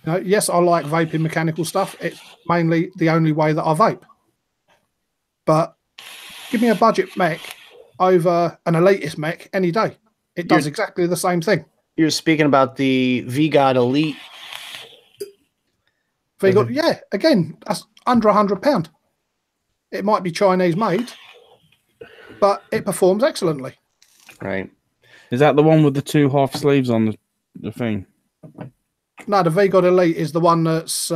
Yes, I like vaping mechanical stuff. It's mainly the only way that I vape. But give me a budget mech over an elitist mech any day. It does exactly the same thing. You're speaking about the VGod Elite. VGod, yeah, again, that's under £100. It might be Chinese made, but it performs excellently. Right. Is that the one with the 2 half sleeves on the thing? No, the VGod Elite is the one that's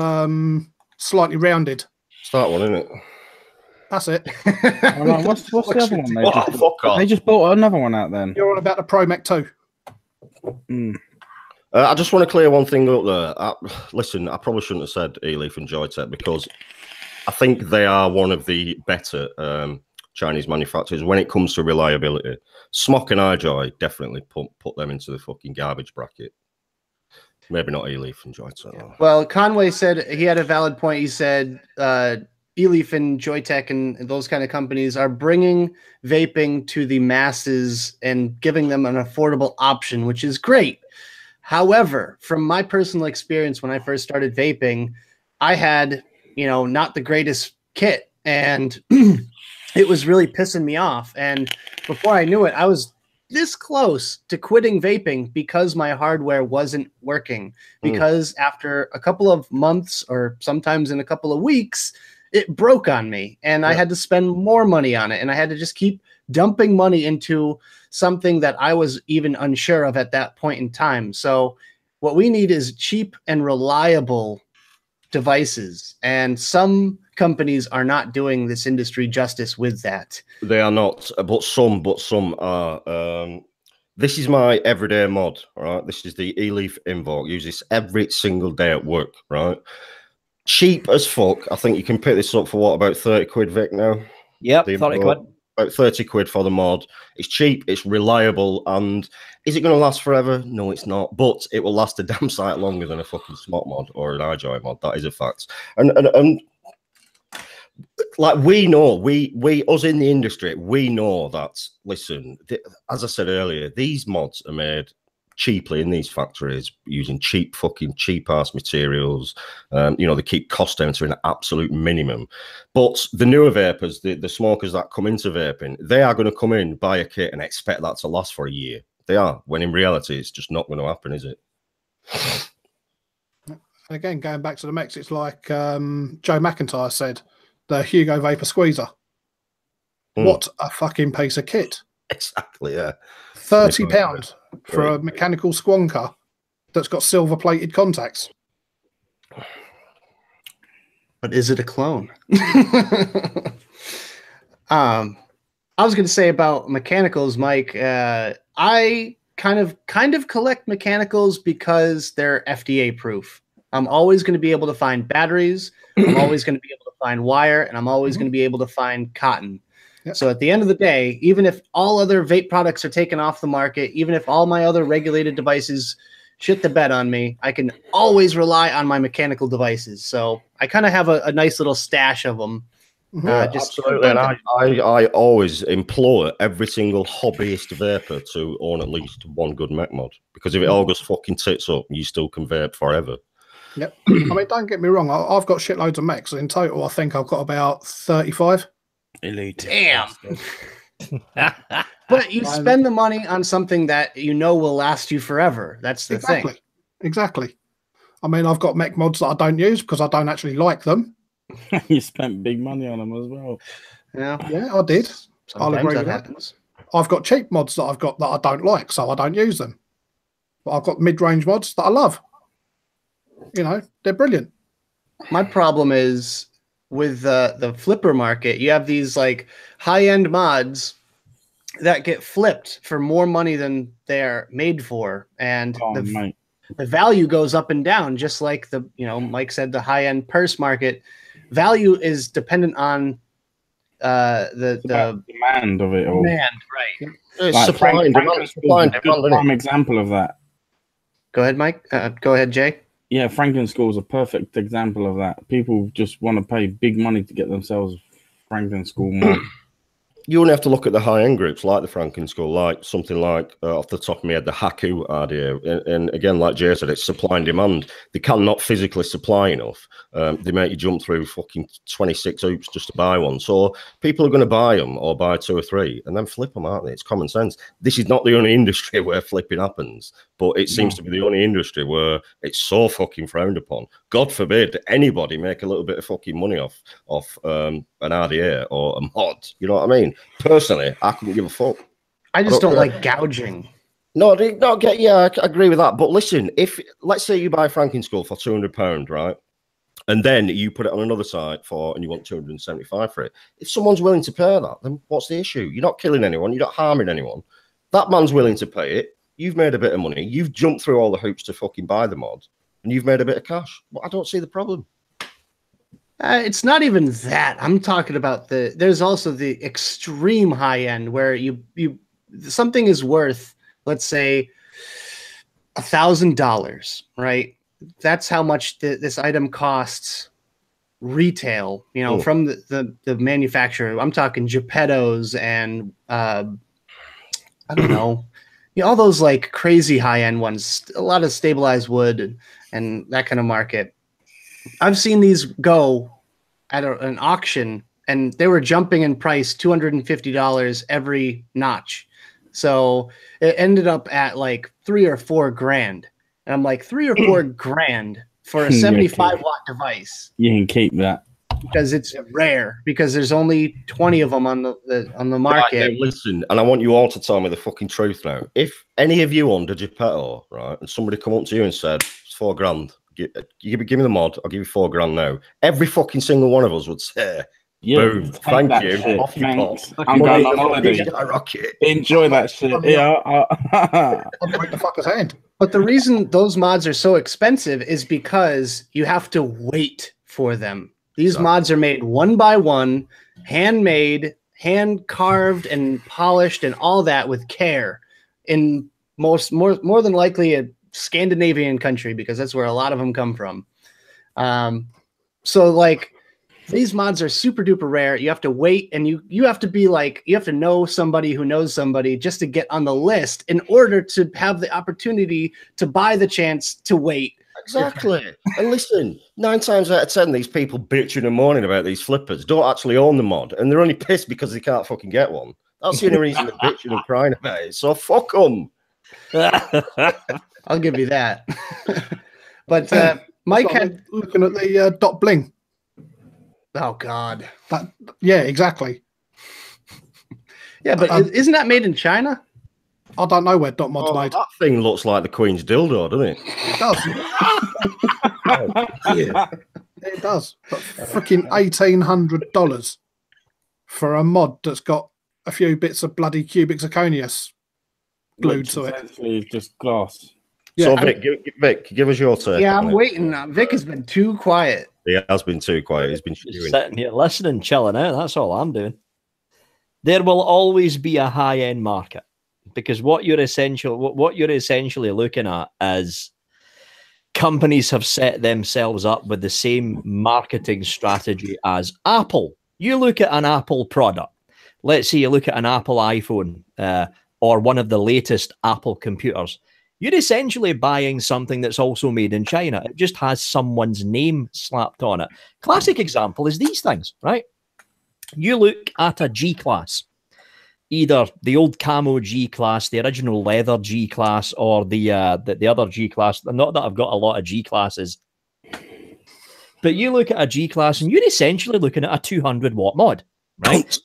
slightly rounded. It's that one, isn't it? That's it. Oh, no, what's the other one? They just bought another one out then. You're on about the Pro Mech 2. I just want to clear one thing up there. Listen, I probably shouldn't have said E-Leaf and Joytech because I think they are one of the better Chinese manufacturers when it comes to reliability. Smok and iJoy definitely put them into the fucking garbage bracket. Maybe not E-Leaf and Joytech. Yeah. Well, Conway said he had a valid point. He said E-Leaf and Joytech and those kind of companies are bringing vaping to the masses and giving them an affordable option, which is great. However, from my personal experience when I first started vaping, I had, not the greatest kit, and it was really pissing me off. And before I knew it, I was this close to quitting vaping because my hardware wasn't working. Because after a couple of months or sometimes in a couple of weeks, it broke on me and I had to spend more money on it. And I had to just keep dumping money into something that I was even unsure of at that point in time. So what we need is cheap and reliable devices. And some companies are not doing this industry justice with that. They are not, but some are. This is my everyday mod, right? This is the E-Leaf Invoke. Use this every single day at work, right? Cheap as fuck. I think you can pick this up for what, about 30 quid, Vic, now? Yep, 30 quid. About 30 quid for the mod. It's cheap, it's reliable, and is it going to last forever? No, it's not. But it will last a damn sight longer than a fucking Smok mod or an iJoy mod. That is a fact. And like we know, we us in the industry, we know that. Listen, as I said earlier, these mods are made cheaply in these factories using cheap ass materials. They keep cost down to an absolute minimum. But the newer vapors, the smokers that come into vaping, they are going to come in, buy a kit and expect that to last for a year. They are, when in reality it's just not going to happen, is it? Again, going back to the mechs, it's like Joe McIntyre said, the Hugo Vapor Squeezer. What a fucking piece of kit. Exactly, yeah. £30 for a mechanical squonker that's got silver-plated contacts. But is it a clone? I was going to say about mechanicals, Mike. I kind of collect mechanicals because they're FDA proof. I'm always going to be able to find batteries. I'm always going to be able to find wire, and I'm always going to be able to find cotton. Yep. So at the end of the day, even if all other vape products are taken off the market, even if all my other regulated devices shit the bed on me, I can always rely on my mechanical devices. So I kind of have a nice little stash of them. Absolutely. And I always implore every single hobbyist vapor to own at least one good mech mod, because if it all goes fucking tits up, you still can vape forever. Yep. I mean, don't get me wrong. I've got shitloads of mechs. In total, I think I've got about 35. Elite. Damn. But you spend the money on something that you know will last you forever. That's the thing. Exactly. I mean, I've got mech mods that I don't use because I don't actually like them. You spent big money on them as well. Yeah, I did. I'll agree with that. I've got cheap mods that I've got that I don't like, so I don't use them. But I've got mid-range mods that I love. They're brilliant. My problem is with the flipper market, you have these like high-end mods that get flipped for more money than they're made for, and the value goes up and down, just like Mike said, the high-end purse market value is dependent on the demand of it all. Demand, right? It's supply and demand. Prime example of that. Go ahead, Mike. Go ahead, Jay. Yeah, Franklin School is a perfect example of that. People just want to pay big money to get themselves Franklin School mod. you only have to look at the high-end groups like the Franken School, like something like, off the top of my head, the Haku RDA. And again, like Jay said, it's supply and demand. They cannot physically supply enough. They make you jump through fucking 26 hoops just to buy one. So people are going to buy them or buy 2 or 3 and then flip them, aren't they? It's common sense. This is not the only industry where flipping happens, but it seems to be the only industry where it's so fucking frowned upon. God forbid anybody make a little bit of fucking money off an RDA or a mod. You know what I mean? Personally, I couldn't give a fuck. I just don't like gouging. No, I agree with that. But listen, if let's say you buy Franken Skull for £200, right? And then you put it on another site and you want 275 for it. If someone's willing to pay that, then what's the issue? You're not killing anyone, you're not harming anyone. That man's willing to pay it. You've made a bit of money. You've jumped through all the hoops to fucking buy the mod, and you've made a bit of cash. Well, I don't see the problem. It's not even that. I'm talking about there's also the extreme high end where something is worth, let's say, $1,000, right? That's how much this item costs retail, from the manufacturer. I'm talking Geppettos and I don't know, all those like crazy high end ones, a lot of stabilized wood and that kind of market. I've seen these go at an auction, and they were jumping in price $250 every notch. So it ended up at like $3 or $4 grand. And I'm like, $3 or $4 grand for a 75-watt device. You can keep that because it's rare. Because there's only 20 of them on the market. Right, now listen, and I want you all to tell me the fucking truth now. If any of you owned a Geppetto, right, and somebody come up to you and said it's $4 grand, give me the mod, I'll give you $4 grand now. Every fucking single one of us would say, boom, thank you. Shit. Off you pop. I'm going on holiday. Enjoy that shit. Yeah. I'll break the fucker's hand. But the reason those mods are so expensive is because you have to wait for them. These mods are made one by one, handmade, hand carved and polished and all that with care in more than likely a Scandinavian country, because that's where a lot of them come from. So like these mods are super duper rare. You have to wait, and you have to be like, you have to know somebody who knows somebody just to get on the list in order to have the opportunity to buy the chance to wait. Exactly. And listen, 9 times out of 10, these people bitching and moaning about these flippers don't actually own the mod, and they're only pissed because they can't fucking get one. That's the only reason they're bitching and crying about it. So fuck them. I'll give you that. But Mike had looking at the dot bling. Oh God! Yeah, exactly. Yeah, but isn't that made in China? I don't know where dot mod's made. That thing looks like the Queen's dildo, doesn't it? It does. Yeah, it does. But freaking $1,800 for a mod that's got a few bits of bloody cubic zirconius glued to it. Essentially, just glass. Yeah, so Vic, give us your take. Yeah, I'm waiting. Vic has been too quiet. He has been too quiet. He's been sitting here listening, chilling out. That's all I'm doing. There will always be a high-end market, because what you're essentially looking at is companies have set themselves up with the same marketing strategy as Apple. You look at an Apple product. Let's say you look at an Apple iPhone or one of the latest Apple computers. You're essentially buying something that's also made in China. It just has someone's name slapped on it. Classic example is these things, right? You look at a G-Class, either the old camo G-Class, the original leather G-Class, or the other G-Class. Not that I've got a lot of G-Classes, but you look at a G-Class and you're essentially looking at a 200-watt mod, right?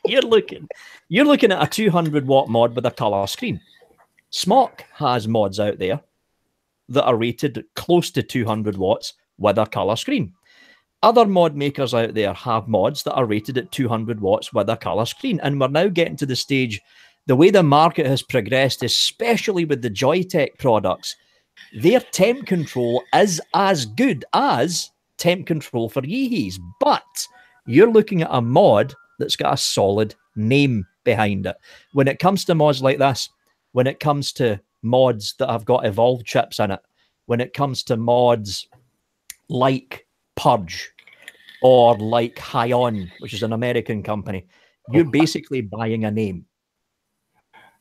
You're looking at a 200-watt mod with a color screen. Smock has mods out there that are rated close to 200 watts with a color screen. Other mod makers out there have mods that are rated at 200 watts with a color screen. And we're now getting to the stage, the way the market has progressed, especially with the Joytech products, their temp control is as good as temp control for Yeehys. But you're looking at a mod that's got a solid name behind it. When it comes to mods like this, when it comes to mods that have got evolved chips in it, when it comes to mods like Purge or like Hion, which is an American company, you're basically buying a name.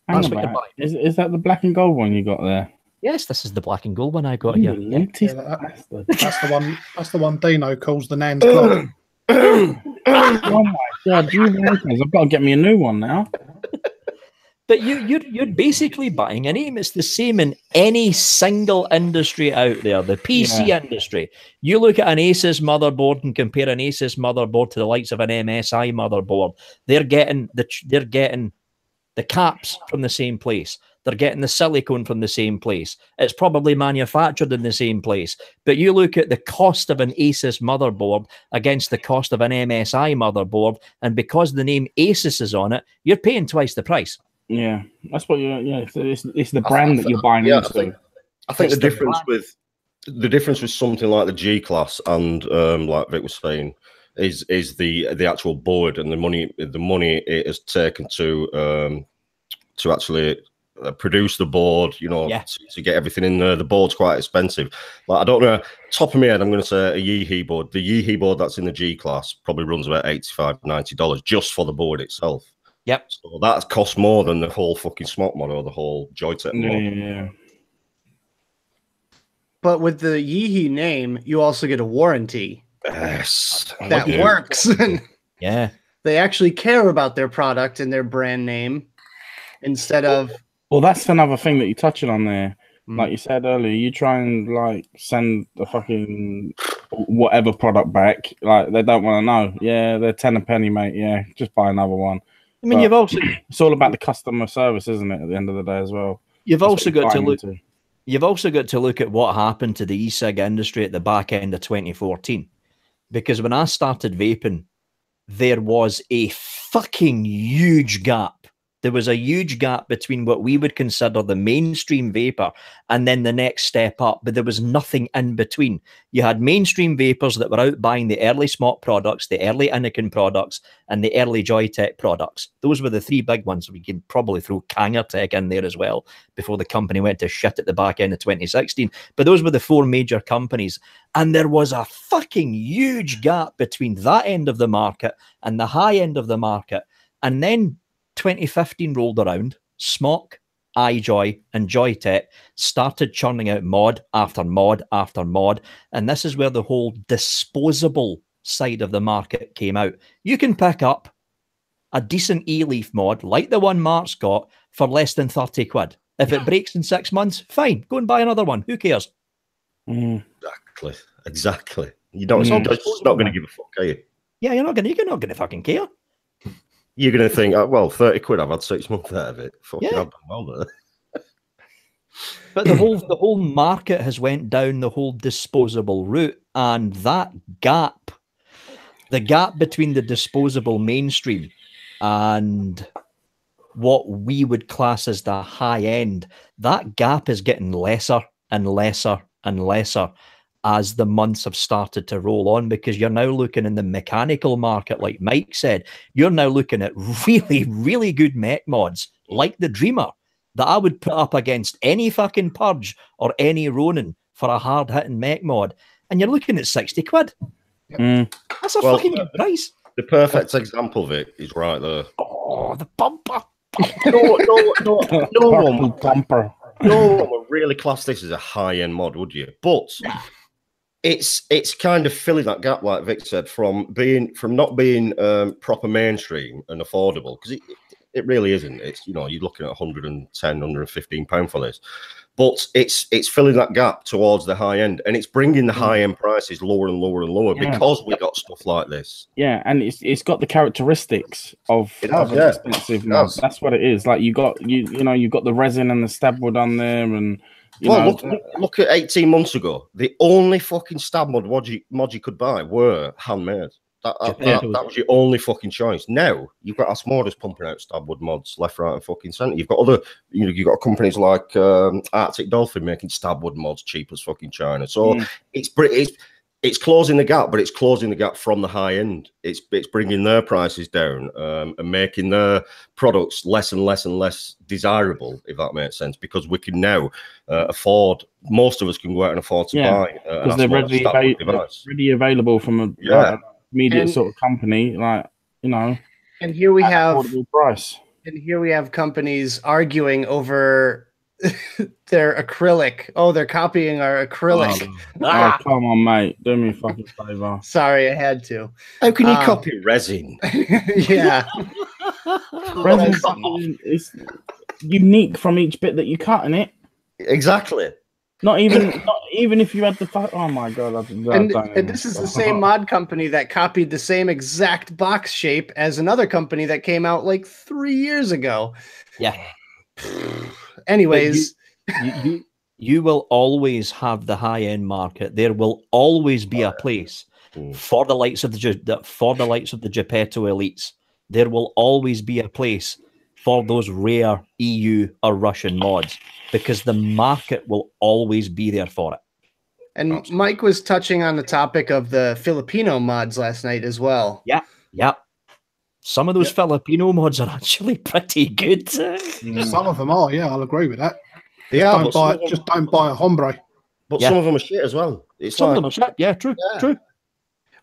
That's what you're buying. Is that the black and gold one you got there? Yes, this is the black and gold one I got here. Yeah, that's the one. That's the one Dino calls the Nan's clock. Oh my god, I've got to get me a new one now. But you're basically buying a name. It's the same in any single industry out there. The PC industry. You look at an Asus motherboard and compare an Asus motherboard to the likes of an MSI motherboard. They're getting the caps from the same place. They're getting the silicone from the same place. It's probably manufactured in the same place. But you look at the cost of an Asus motherboard against the cost of an MSI motherboard, and because the name Asus is on it, you're paying twice the price. Yeah, that's what you're. Yeah, it's the brand that you're buying into. I think the difference with something like the G class and like Vic was saying is the actual board and the money it has taken to actually produce the board, you know, to get everything in there. The board's quite expensive. Like, I don't know, top of my head, I'm going to say a Yeehee board. The Yeehee board that's in the G class probably runs about $85–90 just for the board itself. Yep. So that costs more than the whole fucking Smok mod or the whole Joytech mod. Yeah. But with the Yeehee name, you also get a warranty. Yes. That works. Yeah. They actually care about their product and their brand name instead of... Well, that's another thing that you're touching on there. Like you said earlier, you try and like send the fucking whatever product back. Like, they don't want to know. Yeah, they're 10 a penny, mate. Yeah, just buy another one. I mean, but it's all about the customer service, isn't it? At the end of the day, as well. You've also got to look at what happened to the e-cig industry at the back end of 2014. Because when I started vaping, there was a fucking huge gap. There was a huge gap between what we would consider the mainstream vapor and then the next step up, but there was nothing in between. You had mainstream vapors that were out buying the early Smok products, the early Anakin products, and the early Joytech products. Those were the three big ones. We could probably throw Kangertech in there as well before the company went to shit at the back end of 2016. But those were the four major companies. And there was a fucking huge gap between that end of the market and the high end of the market. And then 2015 rolled around, Smok, iJoy, and Joytech started churning out mod after mod after mod, and this is where the whole disposable side of the market came out. You can pick up a decent e-leaf mod, like the one Mark's got, for less than 30 quid. If it breaks in 6 months, fine, go and buy another one. Who cares? Exactly. You don't. You're not going to give a fuck, are you? Yeah, you're not going to fucking care. You're going to think, well, 30 quid, I've had 6 months out of it. Fucking I've done well there. But the whole market has went down the whole disposable route, and that gap, the gap between the disposable mainstream and what we would class as the high end, that gap is getting lesser and lesser and lesser as the months have started to roll on, because you're now looking in the mechanical market, like Mike said, you're now looking at really, really good mech mods, like the Dreamer, that I would put up against any fucking Purge or any Ronin for a hard-hitting mech mod, and you're looking at 60 quid. That's a fucking good price. The perfect example of it is right there. Oh, the bumper. No one would really class this as a high-end mod, would you? But it's kind of filling that gap, like Vic said, from not being proper mainstream and affordable, because it really isn't. It's, you know, you're looking at £110, £115 for this, but it's filling that gap towards the high end, and it's bringing the high end prices lower and lower and lower because we got stuff like this. Yeah, and it's got the characteristics of an expensive mod. That's what it is. Like you've got the resin and the stab wood on there, and look at 18 months ago. The only fucking stab mod you could buy were handmade. That was your only fucking choice. Now you've got Asmodeus pumping out stab wood mods left, right, and fucking centre. You've got other, you've got companies like Arctic Dolphin making stab wood mods cheap as fucking China. So it's closing the gap, but it's closing the gap from the high end. It's bringing their prices down and making their products less and less and less desirable, if that makes sense, because we can now afford. Most of us can go out and afford to buy because they're readily available from immediate sort of company, like, you know. And here we have affordable price. And here we have companies arguing over their acrylic. Oh, they're copying our acrylic. Oh, come on, mate. Do me a fucking favor. Sorry, I had to. How can you copy resin? Yeah. Resin is unique from each bit that you cut in it. Exactly. Not even if you had the oh my god! And this is the same mod company that copied the same exact box shape as another company that came out like 3 years ago. Yeah. Anyways, you will always have the high end market. There will always be a place for the likes of the Geppetto elites. There will always be a place for those rare EU or Russian mods, because the market will always be there for it. And Mike was touching on the topic of the Filipino mods last night as well. Yeah. Some of those Filipino mods are actually pretty good. Some of them are, yeah, I'll agree with that. Just don't buy a hombre. But some of them are shit as well. Some of them are shit. Yeah, true.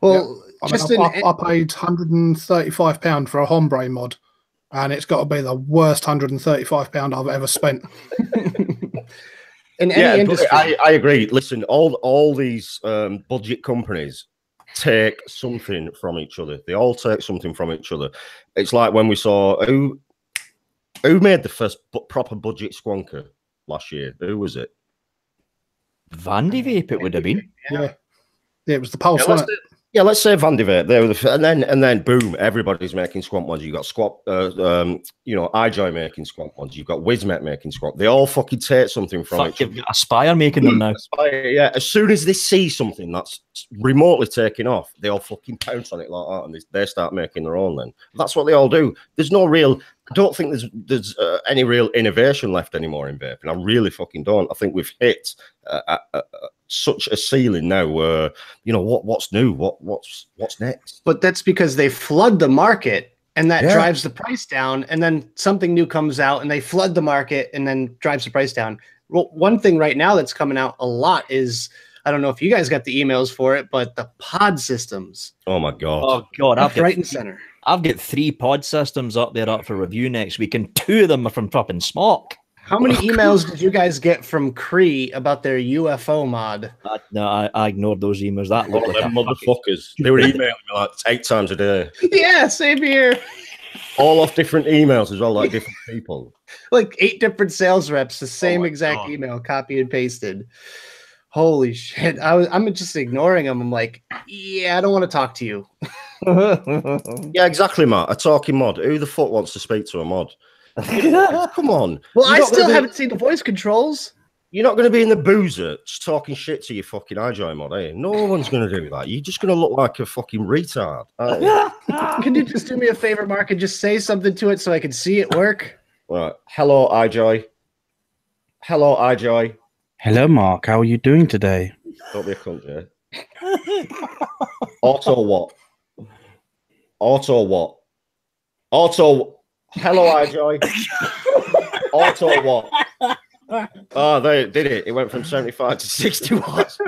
Well, I paid £135 for a hombre mod, and it's got to be the worst £135 I've ever spent. In any industry, I agree. Listen, all these budget companies take something from each other. They all take something from each other. It's like when we saw who made the first proper budget squonker last year. Who was it? Vandy Vape, it would have been. Yeah, it was the Pulse, wasn't it? Yeah, let's say Vandy Vape. They were and then boom, everybody's making squat mods. You got iJoy making squat mods. You've got Wizmet making squat. They all fucking take something from each other. You've got Aspire making them now. Aspire, yeah. As soon as they see something that's remotely taking off, they all fucking pounce on it like that, and they start making their own. Then that's what they all do. There's no real. I don't think there's any real innovation left anymore in vaping. I really fucking don't. I think we've hit such a ceiling now where, you know, what's new, what's next. But that's because they flood the market, and that drives the price down, and then something new comes out and they flood the market and then drives the price down. Well, one thing right now that's coming out a lot is, I don't know if you guys got the emails for it, but the pod systems. Oh my god. Oh god, I've right and center. I've got 3 pod systems up for review next week, and 2 of them are from fucking Smock. How many emails did you guys get from Cree about their UFO mod? No, I ignored those emails. That looked like motherfuckers. They were emailing me like 8 times a day. Yeah, same here. All off different emails as well, like different people. Like 8 different sales reps, the same exact email, copy and pasted. Holy shit. I'm just ignoring them. I'm like, yeah, I don't want to talk to you. Yeah, exactly, Matt. A talking mod. Who the fuck wants to speak to a mod? Come on. Well, I still haven't seen the voice controls. You're not going to be in the boozer just talking shit to your fucking iJoy mod, are you? No one's going to do that. You're just going to look like a fucking retard. Can you just do me a favor, Mark, and just say something to it so I can see it work? Right. Hello, iJoy. Hello, iJoy. Hello, Mark. How are you doing today? Don't be a cunt, yeah. Auto what? Auto what? Auto. Hello, iJoy. Auto what? Oh, they did it. It went from 75 to 60 watts.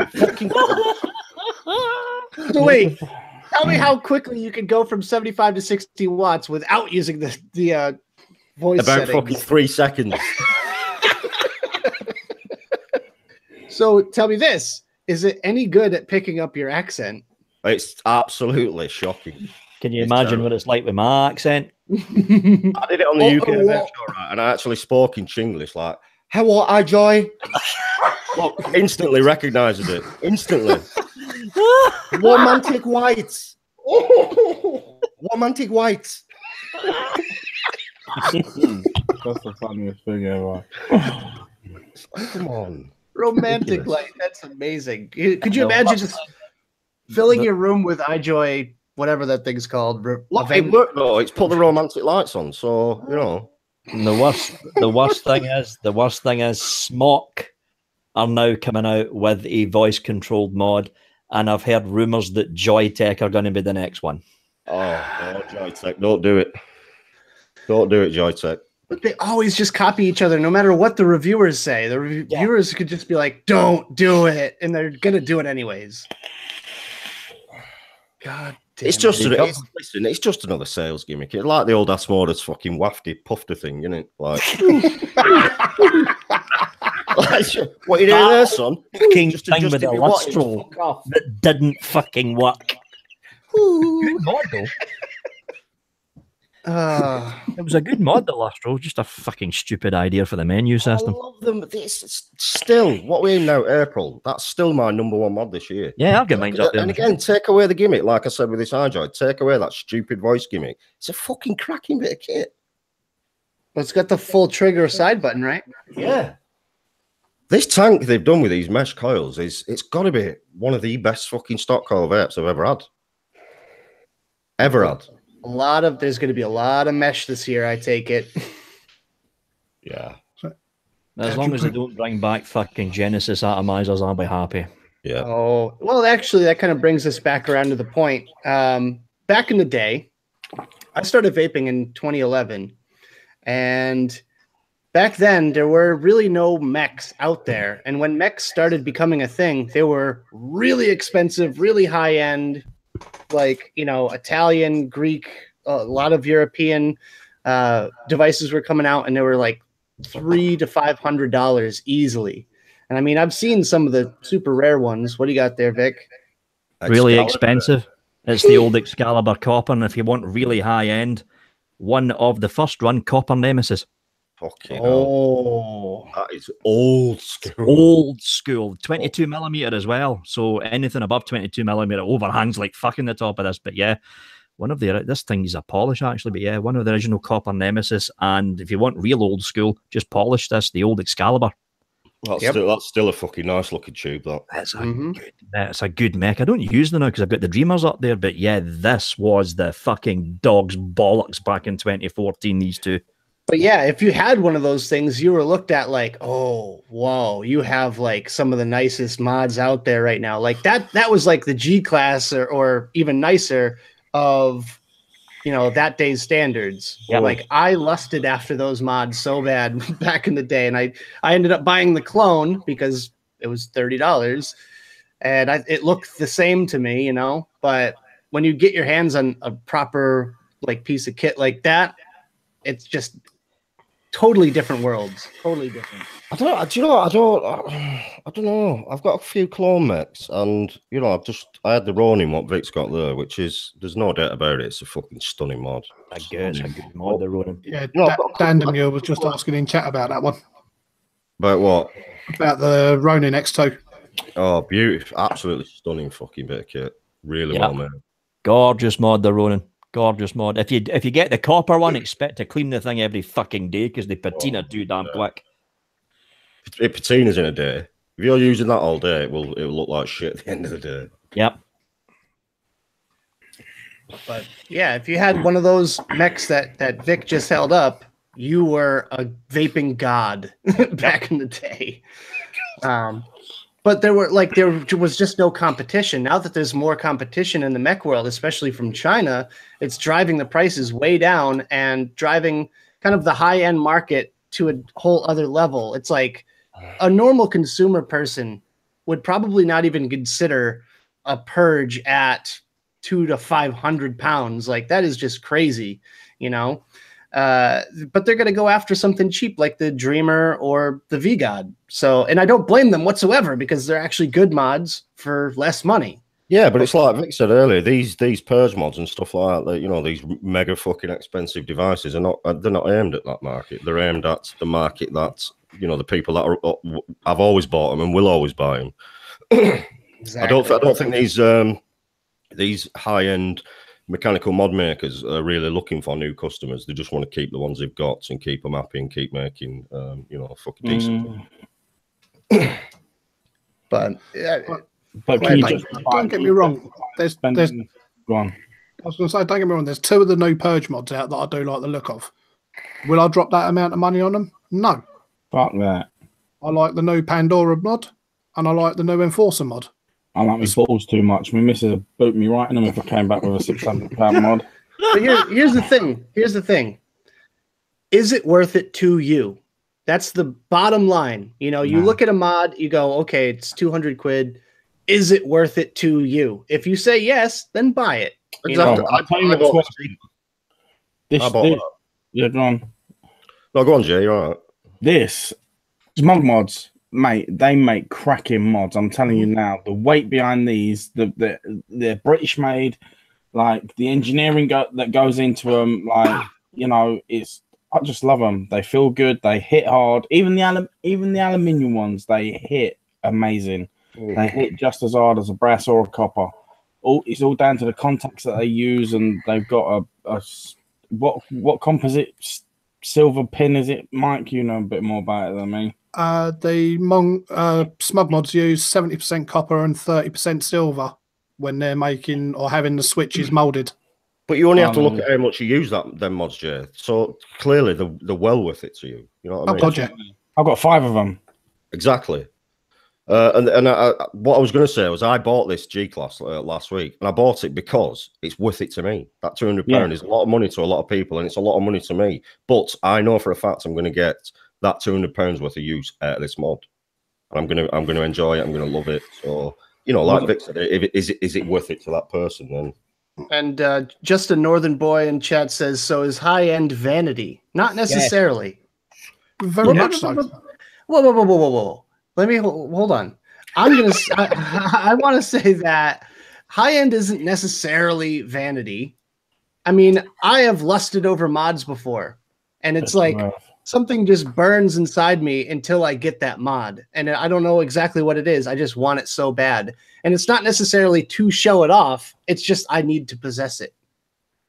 So wait, tell me how quickly you can go from 75 to 60 watts without using the voice About settings. fucking 3 seconds. So tell me this. Is it any good at picking up your accent? It's absolutely shocking. Can you imagine what it's like with my accent? I did it on the UK event show, right? And I actually spoke in Chinglish, like, hello, iJoy. Look, instantly recognises it. Instantly. Romantic whites. Romantic whites. That's the funniest thing ever. Come on. Romantic light. That's amazing. Could you imagine just filling your room with iJoy, whatever that thing's called? It worked though. It's put the romantic lights on, so you know. And the worst thing is Smock are now coming out with a voice controlled mod, and I've heard rumors that Joytech are going to be the next one. Oh, Joytech, don't do it. Don't do it, Joytech. But they always just copy each other, no matter what the reviewers say. The reviewers could just be like, "Don't do it," and they're gonna do it anyways. God It's just listen. It's just another sales gimmick. It's like the old Asmodeus fucking wafty pufter thing, isn't it? Like, what are you doing there, son? Fucking thing with a lustral that didn't fucking work. Good mod though. It was a good mod, the lustral. Just a fucking stupid idea for the menu system. I love them. It's still what we're in now, April. That's still my #1 mod this year. Yeah, I'll get mine up there. And again, take away the gimmick, like I said with this iJoy. Take away that stupid voice gimmick. It's a fucking cracking bit of kit. But it's got the full trigger side button, right? Yeah. This tank they've done with these mesh coils it's got to be one of the best fucking stock coil vapes I've ever had. There's going to be a lot of mesh this year, I take it. Yeah. As long as they don't bring back fucking Genesis atomizers, I'll be happy. Yeah. Oh, well, actually, that kind of brings us back around to the point. Back in the day, I started vaping in 2011, and back then there were really no mechs out there. And when mechs started becoming a thing, they were really expensive, really high end, like, Italian, Greek, a lot of European devices were coming out, and they were like $300 to $500 easily. And I mean, I've seen some of the super rare ones. What do you got there, Vic? Really expensive. It's the old Excalibur copper, and if you want really high end, one of the first run copper Nemesis. Fucking hell. That is old school. Old school. 22 millimeter as well. So anything above 22 millimeter overhangs like fucking the top of this. But yeah, this thing is a polish actually. But yeah, one of the original copper Nemesis. And if you want real old school, just polish this, the old Excalibur. That's still a fucking nice looking tube, though. That's a good mech. I don't use them now because I've got the Dreamers up there. But yeah, this was the fucking dog's bollocks back in 2014, these two. But yeah, if you had one of those things, you were looked at like, oh, whoa, you have like some of the nicest mods out there right now. Like that was like the G class or even nicer of, that day's standards. Yeah. Like I lusted after those mods so bad back in the day. And I ended up buying the clone because it was $30 and it looked the same to me, but when you get your hands on a proper like piece of kit like that, it's just totally different worlds. Totally different. I don't know. I've got a few clone mechs, and I had the Ronin what Vic's got there, which is there's no doubt about it. It's a fucking stunning mod. I guess a good mod, the Ronin. Yeah, Dan Demure was just asking in chat about that one. About what? About the Ronin X2. Oh, beautiful! Absolutely stunning fucking bit of kit. Really well made. Gorgeous mod, the Ronin. Gorgeous mod. If you get the copper one, expect to clean the thing every fucking day because they patina too damn quick. It patinas in a day. If you're using that all day, it will look like shit at the end of the day. Yep. But yeah, if you had one of those mechs that Vic just held up, you were a vaping god back in the day. But there was just no competition. Now that there's more competition in the mech world, especially from China, it's driving the prices way down and driving kind of the high-end market to a whole other level. It's like a normal consumer person would probably not even consider a purge at 200 to 500 pounds. Like that is just crazy, but they're going to go after something cheap like the Dreamer or the V-God. So, and I don't blame them whatsoever because they're actually good mods for less money. Yeah, but it's like Vic said earlier, these purge mods and stuff like that, these mega fucking expensive devices they're not aimed at that market. They're aimed at the market that's, the people that I've always bought them and will always buy them. Exactly. I don't think these high-end mechanical mod makers are really looking for new customers. They just want to keep the ones they've got and keep them happy and keep making, fucking decent. But don't get me wrong. There's go on. I was going to say, don't get me wrong. There's two of the new purge mods out that I do like the look of. Will I drop that amount of money on them? No. Fuck that. I like the new Pandora mod, and I like the new Enforcer mod. I like my balls too much. My missus would boot me right in them if I came back with a £600 mod. But here's the thing. Here's the thing. Is it worth it to you? That's the bottom line. You look at a mod, you go, okay, it's 200 quid. is it worth it to you? If you say yes, then buy it. Exactly. I'll tell you what's yeah, go on. No, go on, Jay. You're all right. This Smog Mods, mate, they make cracking mods. I'm telling you now, the weight behind these, they're British made, like the engineering that goes into them, like I just love them. They feel good. They hit hard. Even the aluminium ones, they hit amazing. They hit just as hard as a brass or a copper. It's all down to the contacts that they use, and they've got what composite silver pin is it, Mike? You know a bit more about it than me. The Smug Mods use 70% copper and 30% silver when they're making or having the switches molded. But you only have to look at how much you use them mods, Jay. So clearly they're well worth it to you. You know what I mean? Gotcha. I've got 5 of them. Exactly. And what I was going to say was I bought this G-Class last week, and I bought it because it's worth it to me. That £200 is a lot of money to a lot of people, and it's a lot of money to me. But I know for a fact I'm going to get that £200 worth of use out of this mod, and I'm going to enjoy it. I'm going to love it. So like Vic said, is it worth it to that person? Then. And just a northern boy in chat says, "So is high-end vanity? Not necessarily. Very much so." Whoa. Let me hold on. I want to say that high end isn't necessarily vanity. I mean, I have lusted over mods before, and it's like something just burns inside me until I get that mod, and I don't know exactly what it is. I just want it so bad, and it's not necessarily to show it off. It's just I need to possess it.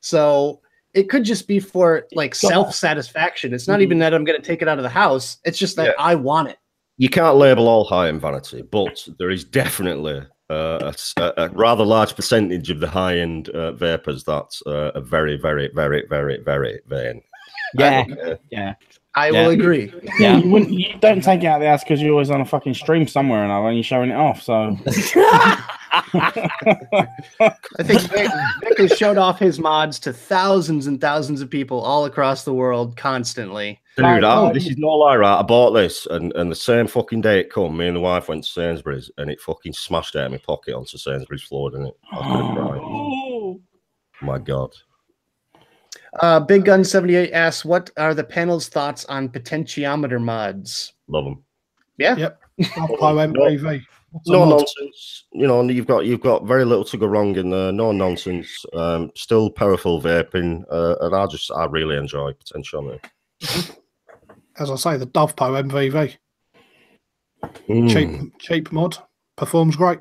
So it could just be for like self-satisfaction. It's not even that I'm going to take it out of the house. It's just that I want it. You can't label all high-end vanity, but there is definitely a rather large percentage of the high-end vapors that's are very, very, very, very, very vain. Yeah. I will agree. Yeah. You don't take it out of the house because you're always on a fucking stream somewhere and you're showing it off. So I think Vic has showed off his mods to thousands and thousands of people all across the world constantly. Dude, this is no lie, right? I bought this, and the same fucking day it come, me and the wife went to Sainsbury's, and it fucking smashed out of my pocket onto Sainsbury's floor, didn't it? I was gonna cry. Oh my God. Big Gun 78 asks, "What are the panel's thoughts on potentiometer mods?" Love them. Yeah. Yep. MPV. No nonsense. You've got very little to go wrong in there. No nonsense. Still powerful vaping, and I really enjoy potentiometer. As I say, the Dovpo MVV. Cheap mod. Performs great.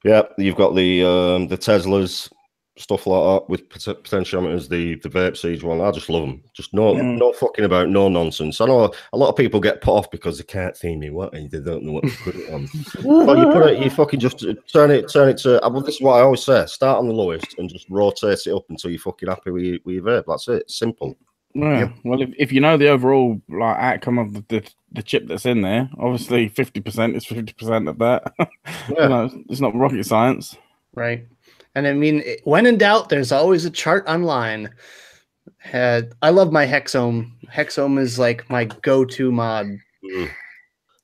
Yeah, you've got the Teslas, stuff like that with potentiometers, the Vape Siege one. I just love them. Just no fucking about, no nonsense. I know a lot of people get put off because they can't see me what and they don't know what to put it on. Well, you fucking just turn it to. Well, this is what I always say: start on the lowest and just rotate it up until you're fucking happy with your vape. That's it. Simple. Yeah. Yep. Well, if you know the overall outcome of the chip that's in there, obviously 50% is 50% of that. It's not rocket science, right? And I mean, when in doubt, there's always a chart online. I love my Hexome. Hexome is like my go-to mod.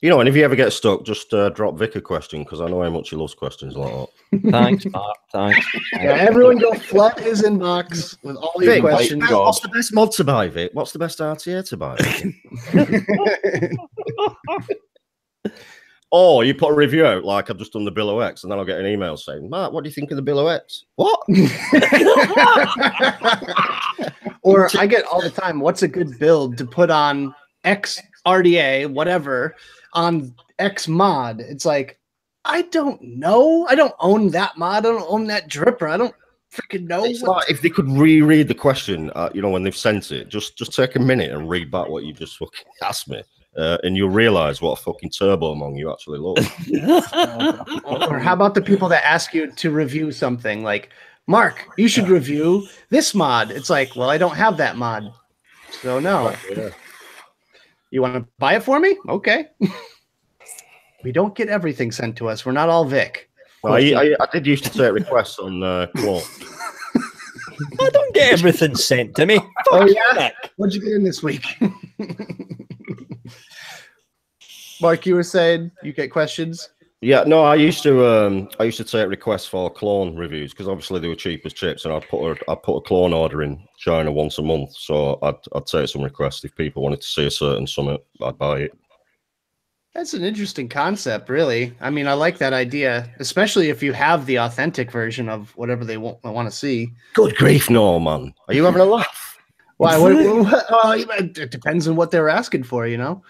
And if you ever get stuck, just drop Vic a question, because I know how much he loves questions like that. Thanks, Mark. Thanks. Yeah, everyone go flood his inbox with all your questions. What's the best mod to buy, Vic? What's the best RTA to buy? Or you put a review out like I've just done the Bill O X, and then I'll get an email saying, "Mark, what do you think of the Bill O X?" What? Or I get all the time, "What's a good build to put on X RDA, whatever, on X mod?" It's like, I don't know. I don't own that mod. I don't own that dripper. I don't freaking know. It's like if they could reread the question, when they've sent it, just take a minute and read back what you just fucking asked me. And you'll realize what a fucking turbo among you actually love. Or how about the people that ask you to review something like, "Mark, you should review this mod." It's like, well, I don't have that mod, so no. Yeah. You want to buy it for me? Okay. We don't get everything sent to us. We're not all Vic. Well, I did used to take requests on Quote. I don't get everything sent to me. Oh yeah. What'd you get in this week? Mark, you were saying you get questions? Yeah, no, I used to take requests for clone reviews because obviously they were cheap as chips, and I'd put a clone order in China once a month. So I'd take some requests if people wanted to see a certain summit, I'd buy it. That's an interesting concept, really. I mean, I like that idea, especially if you have the authentic version of whatever they want to see. Good grief, no, man. Are you having a laugh? Why? It depends on what they're asking for, you know?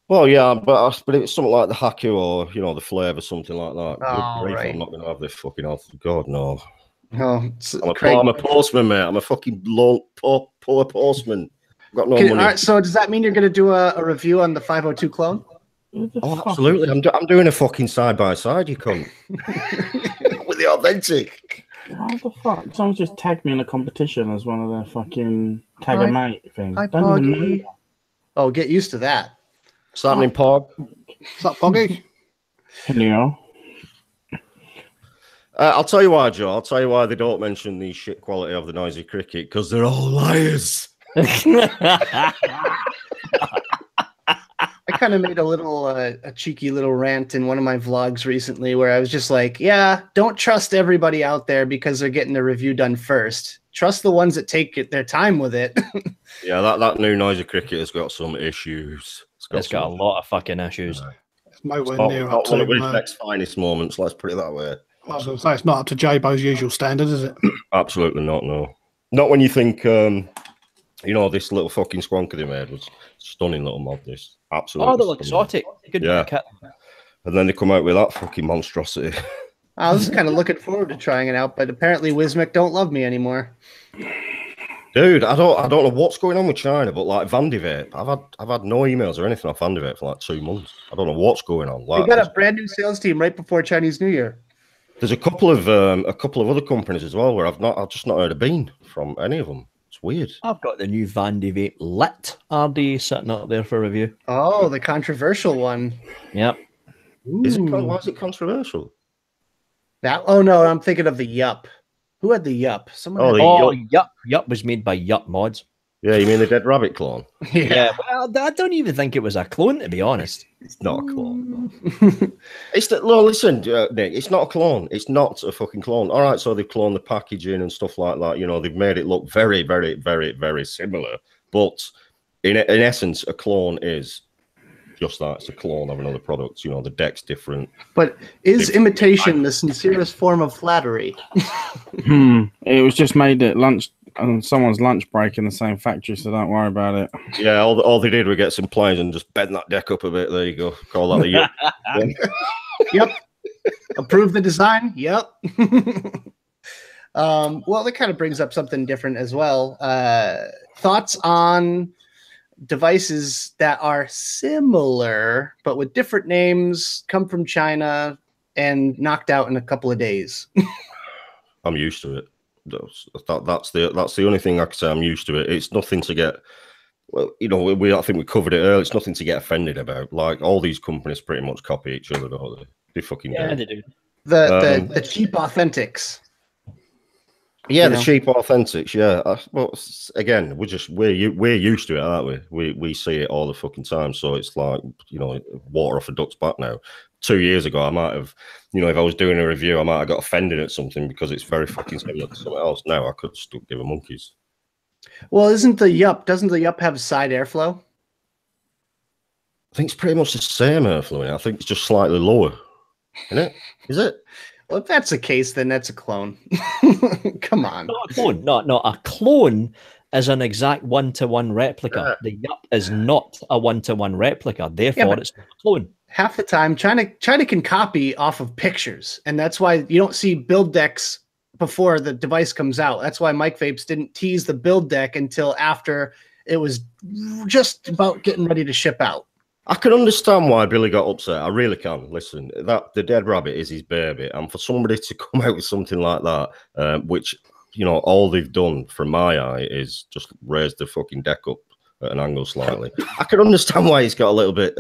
Well, yeah, but it's something like the Haku or, the flavor, something like that. Oh, Good grief, right. I'm not going to have this fucking off. God, no. Oh, I'm a postman, mate. I'm a fucking poor postman. I've got no money. All right, so does that mean you're going to do a review on the 502 clone? Oh, absolutely. I'm doing a fucking side-by-side, you cunt. With the authentic. What the fuck? Someone just tagged me in a competition as one of their fucking tag a mate things. Oh, get used to that. What's happening, Pog? What's up, Foggy? Hello. I'll tell you why, Joe. I'll tell you why they don't mention the shit quality of the Noisy Cricket, because they're all liars. I kind of made a little a cheeky little rant in one of my vlogs recently where I was just like, yeah, don't trust everybody out there because they're getting the review done first. Trust the ones that take their time with it. Yeah, that new Noisy Cricket has got some issues. It's got a lot of fucking issues. It's nowhere near up one of to his next finest moments, let's put it that way. I was going to say, it's not up to J-Bo's usual standard, is it? Absolutely not, no. Not when you think, this little fucking squonker they made was stunning little mod, this. Absolutely. Oh, they look exotic. Good kit. And then they come out with that fucking monstrosity. I was kind of looking forward to trying it out, but apparently Wismic don't love me anymore. Dude, I don't know what's going on with China, but like Vape, I've had no emails or anything off Vape for like 2 months. I don't know what's going on. Like, we got a brand new sales team right before Chinese New Year. There's a couple of other companies as well where I've just not heard a bean from any of them. It's weird. I've got the new Vape Lit RD sitting up there for review. Oh, the controversial one. Yep. Why is it controversial? No, I'm thinking of the Yup. Who had the Yup? Yup was made by Yup Mods. Yeah, you mean the Dead Rabbit clone? Yeah. Well, I don't even think it was a clone, to be honest. It's not a clone. Listen, Nick, it's not a clone. It's not a fucking clone. All right, so they've cloned the packaging and stuff like that. They've made it look very, very, very, very similar. But in essence, a clone is just that. It's a clone of another product. The deck's different. But is imitation the sincerest form of flattery? It was just made at lunch on someone's lunch break in the same factory, so don't worry about it. Yeah, all they did was get some planes and just bend that deck up a bit. There you go. Call that the Yup. Yep. Approve the design? Yep. Well, that kind of brings up something different as well. Thoughts on devices that are similar but with different names, come from China, and knocked out in a couple of days? I'm used to it. That's the only thing I can say. I'm used to it. It's nothing to get. Well, I think we covered it earlier. It's nothing to get offended about. Like, all these companies pretty much copy each other, don't they? They fucking do. They do. The cheap authentics. Yeah, the cheap authentics. Yeah. Well, again, we're used to it, aren't we? We see it all the fucking time. So it's like, water off a duck's back now. 2 years ago, I might have, if I was doing a review, I might have got offended at something because it's very fucking similar to something else. Now I could still give a monkeys. Well, doesn't the Yup have side airflow? I think it's pretty much the same airflow. I think it's just slightly lower. Isn't it? Is it? Well, if that's the case, then that's a clone. Come on. Not a clone. No, a clone is an exact one-to-one replica. The Yup is not a one-to-one replica. Therefore, it's not a clone. Half the time, China can copy off of pictures, and that's why you don't see build decks before the device comes out. That's why Mike Vapes didn't tease the build deck until after it was just about getting ready to ship out. I can understand why Billy got upset. I really can. Listen, the Dead Rabbit is his baby, and for somebody to come out with something like that, which all they've done from my eye is just raise the fucking deck up at an angle slightly. I can understand why he's got a little bit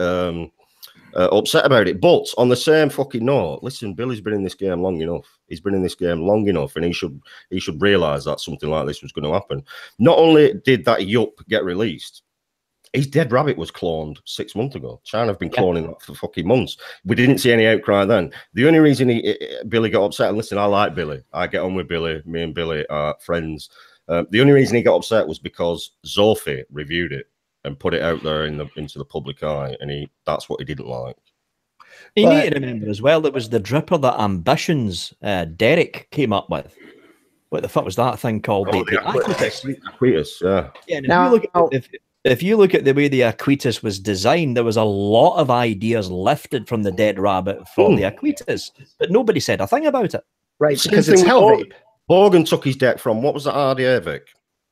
upset about it. But on the same fucking note, listen, Billy's been in this game long enough. He's been in this game long enough, and he should realise that something like this was going to happen. Not only did that Yup get released, His dead rabbit was cloned 6 months ago. China have been cloning that for fucking months. We didn't see any outcry then. The only reason Billy got upset, and listen, I like Billy. I get on with Billy. Me and Billy are friends. The only reason he got upset was because Zophie reviewed it and put it out there into the public eye, and that's what he didn't like. You need to remember as well, it was the dripper that Ambitions Derek came up with. What the fuck was that thing called? The Aquitas, yeah. Yeah, and if you look at the way the Aquitas was designed, there was a lot of ideas lifted from the Dead Rabbit for the Aquitas, but nobody said a thing about it. Right, because it's Hell Vape. Borgen took his deck from, what was the RDA, Vic?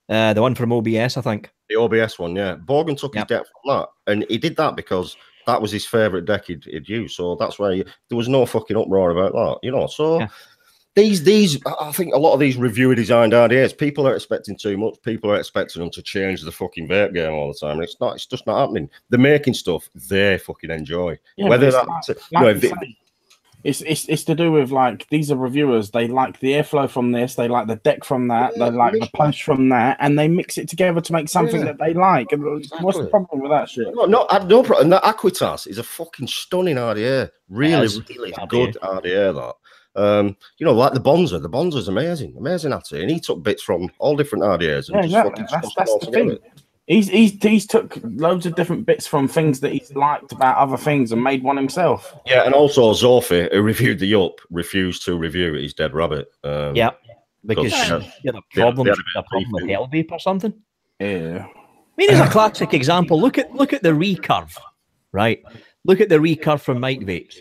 The one from OBS, I think. The OBS one, yeah. Borgen took his deck from that, and he did that because that was his favourite deck he'd used, so that's why there was no fucking uproar about that, you know, so... Yeah. These, I think a lot of these reviewer designed RDAs, people are expecting too much. People are expecting them to change the fucking vape game all the time. And it's just not happening. They're making stuff they fucking enjoy. Yeah, whether that's it's to do with, like, these are reviewers. They like the airflow from this, they like the deck from that, they like the punch from that, and they mix it together to make something that they like. Exactly. What's the problem with that shit? No problem. And that Aquitas is a fucking stunning RDA. Really good RDA, that. You know, like the Bonza's amazing at it, and he took bits from all different RDAs. And that's the thing. He's took loads of different bits from things that he's liked about other things and made one himself. Yeah, and also Zophie, who reviewed the Yup, refused to review his Dead Rabbit. Because he had a problem with Hell Vape or something. Yeah, I mean, it's a classic example. Look at the recurve, right? Look at the recurve from Mike Vapes.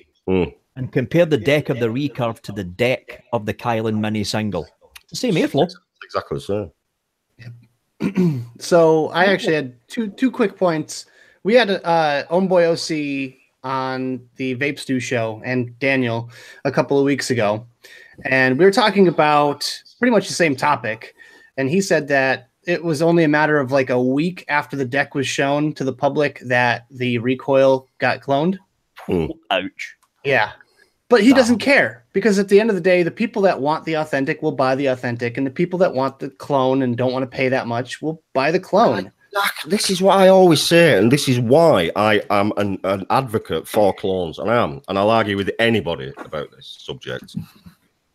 And compare the deck of the recurve to the deck of the Kylan Mini single. It's the same airflow. Exactly the same. So I actually had two quick points. We had Homeboy OC on the Vape Stew show and Daniel a couple of weeks ago. And we were talking about pretty much the same topic. And he said that it was only a matter of like a week after the deck was shown to the public that the recoil got cloned. Ouch. Yeah. But he doesn't care, because at the end of the day, the people that want the authentic will buy the authentic, and the people that want the clone and don't want to pay that much will buy the clone. This is what I always say, and this is why I am an advocate for clones, and I'll argue with anybody about this subject.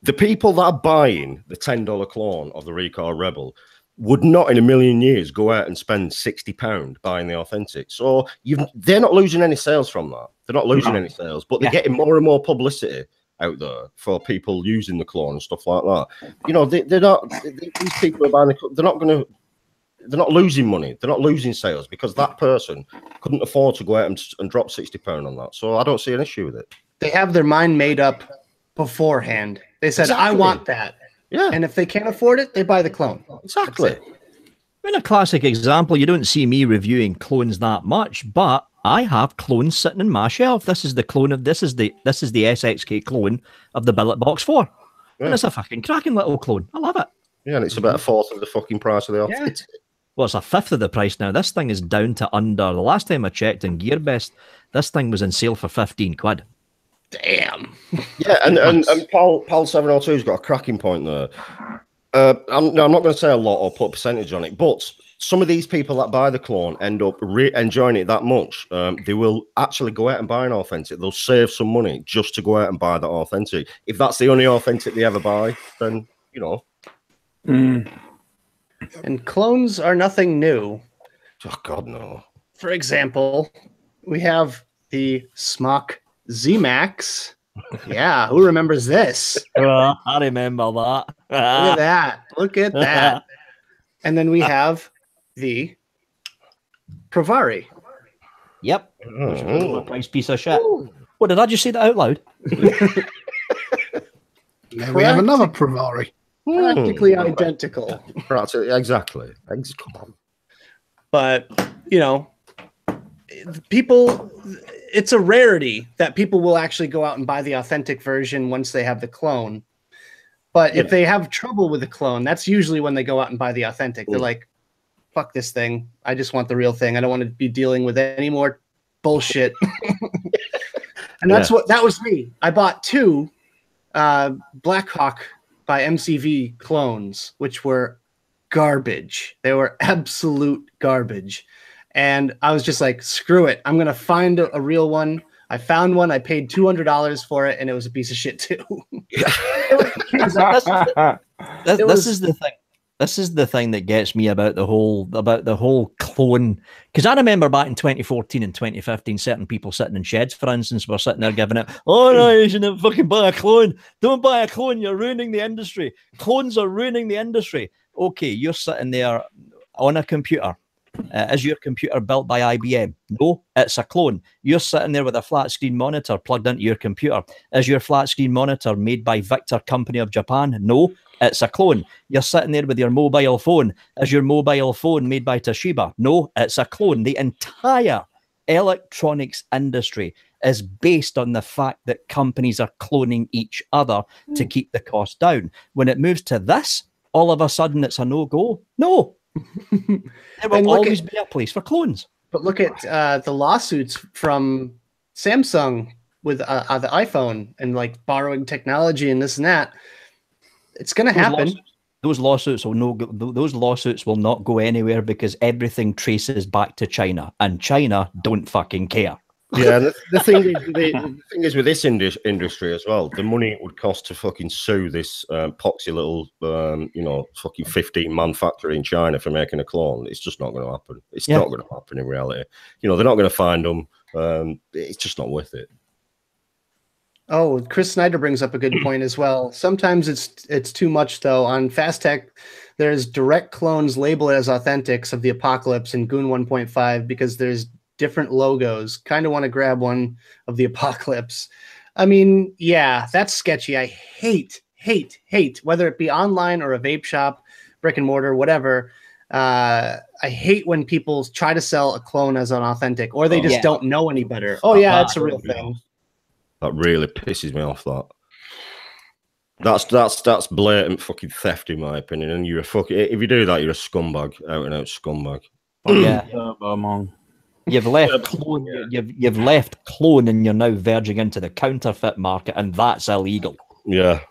The people that are buying the $10 clone of the Recoil Rebel would not in a million years go out and spend £60 buying the authentic. So they're not losing any sales from that. They're not losing any sales, but they're getting more and more publicity out there for people using the clone and stuff like that. You know, they're not. These people are buying they're not losing money. They're not losing sales because that person couldn't afford to go out and drop £60 on that. So I don't see an issue with it. They have their mind made up beforehand. They said, I want that. Yeah. And if they can't afford it, they buy the clone. Exactly. In a classic example, you don't see me reviewing clones that much, but I have clones sitting in my shelf. This is the clone of this is the SXK clone of the Billet Box 4. And it's a fucking cracking little clone. I love it. Yeah, and it's about a fourth of the fucking price of the authentic. Well, it's a fifth of the price now. This thing is down to under. The last time I checked in GearBest, this thing was on sale for 15 quid. Damn. Yeah, and Pal 702's got a cracking point there. I'm not going to say a lot or put a percentage on it, but some of these people that buy the clone end up enjoying it that much. They will actually go out and buy an authentic. They'll save some money just to go out and buy that authentic. If that's the only authentic they ever buy, then, you know. And clones are nothing new. Oh, God, no. For example, we have the Smock Z-Max. Yeah, who remembers this? I remember that. Look at that. Look at that. And then we have the Provari. Yep. A nice piece of shit. What, did I just say that out loud? Now we have another Provari. Practically identical. Exactly. Come on. But, you know, people, it's a rarity that people will actually go out and buy the authentic version once they have the clone. But if they have trouble with the clone, that's usually when they go out and buy the authentic. They're like, fuck this thing. I just want the real thing. I don't want to be dealing with any more bullshit. And that was me. I bought two Blackhawk by MCV clones, which were garbage. They were absolute garbage. And I was just like, screw it. I'm going to find a real one. I found one. I paid $200 for it, and it was a piece of shit too. This is the thing. This is the thing that gets me about the whole clone. Because I remember back in 2014 and 2015, certain people sitting in sheds, for instance, were sitting there giving it, oh no, you shouldn't fucking buy a clone. Don't buy a clone. You're ruining the industry. Clones are ruining the industry. Okay, you're sitting there on a computer. Is your computer built by IBM? No, it's a clone. You're sitting there with a flat screen monitor plugged into your computer. Is your flat screen monitor made by Victor Company of Japan? No, it's a clone. You're sitting there with your mobile phone. Is your mobile phone made by Toshiba? No, it's a clone. The entire electronics industry is based on the fact that companies are cloning each other to keep the cost down. When it moves to this, all of a sudden it's a no-go. No. There will always be a place for clones. But look at the lawsuits from Samsung with the iPhone and like borrowing technology and this and that. It's going to happen. Those lawsuits will not go anywhere because everything traces back to China, and China don't fucking care. Yeah, the thing is with this industry as well, the money it would cost to fucking sue this poxy little, fucking 15-man factory in China for making a clone, it's just not going to happen. It's not going to happen in reality. They're not going to find them. It's just not worth it. Oh, Chris Snyder brings up a good point as well. Sometimes it's too much, though. On Fast Tech, there's direct clones labeled as authentics of the Apocalypse in Goon 1.5 because there's different logos. Kind of want to grab one of the Apocalypse. I mean, yeah, that's sketchy. I hate, whether it be online or a vape shop, brick and mortar, whatever. I hate when people try to sell a clone as an authentic, or they just don't know any better. Oh yeah, it's a real thing. That really pisses me off. That's blatant fucking theft in my opinion. And you're a fucking, if you do that, you're a scumbag, out and out scumbag. Yeah. You've left clone. You've left clone, and you're now verging into the counterfeit market, and that's illegal. Yeah,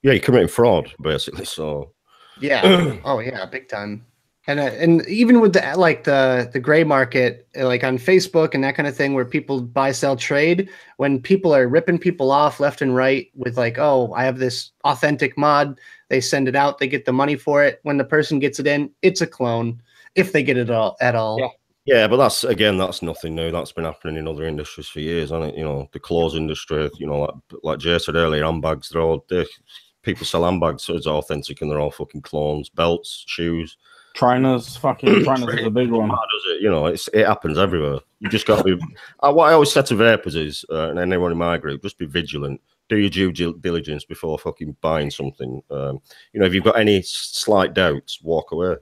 you're committing fraud basically. So yeah, oh yeah, big time. And even with the gray market, like on Facebook and that kind of thing, where people buy, sell, trade, when people are ripping people off left and right with like, oh, I have this authentic mod, they send it out, they get the money for it. When the person gets it in, it's a clone if they get it at all. Yeah. Yeah, but that's nothing new. That's been happening in other industries for years, hasn't it? The clothes industry, like Jay said earlier, handbags, people sell handbags, so it's authentic and they're all fucking clones. Belts, shoes. Trainers is a big one. Does it? It happens everywhere. You just got to be. What I always said to vapors is, and anyone in my group, just be vigilant. Do your due diligence before fucking buying something. If you've got any slight doubts, walk away.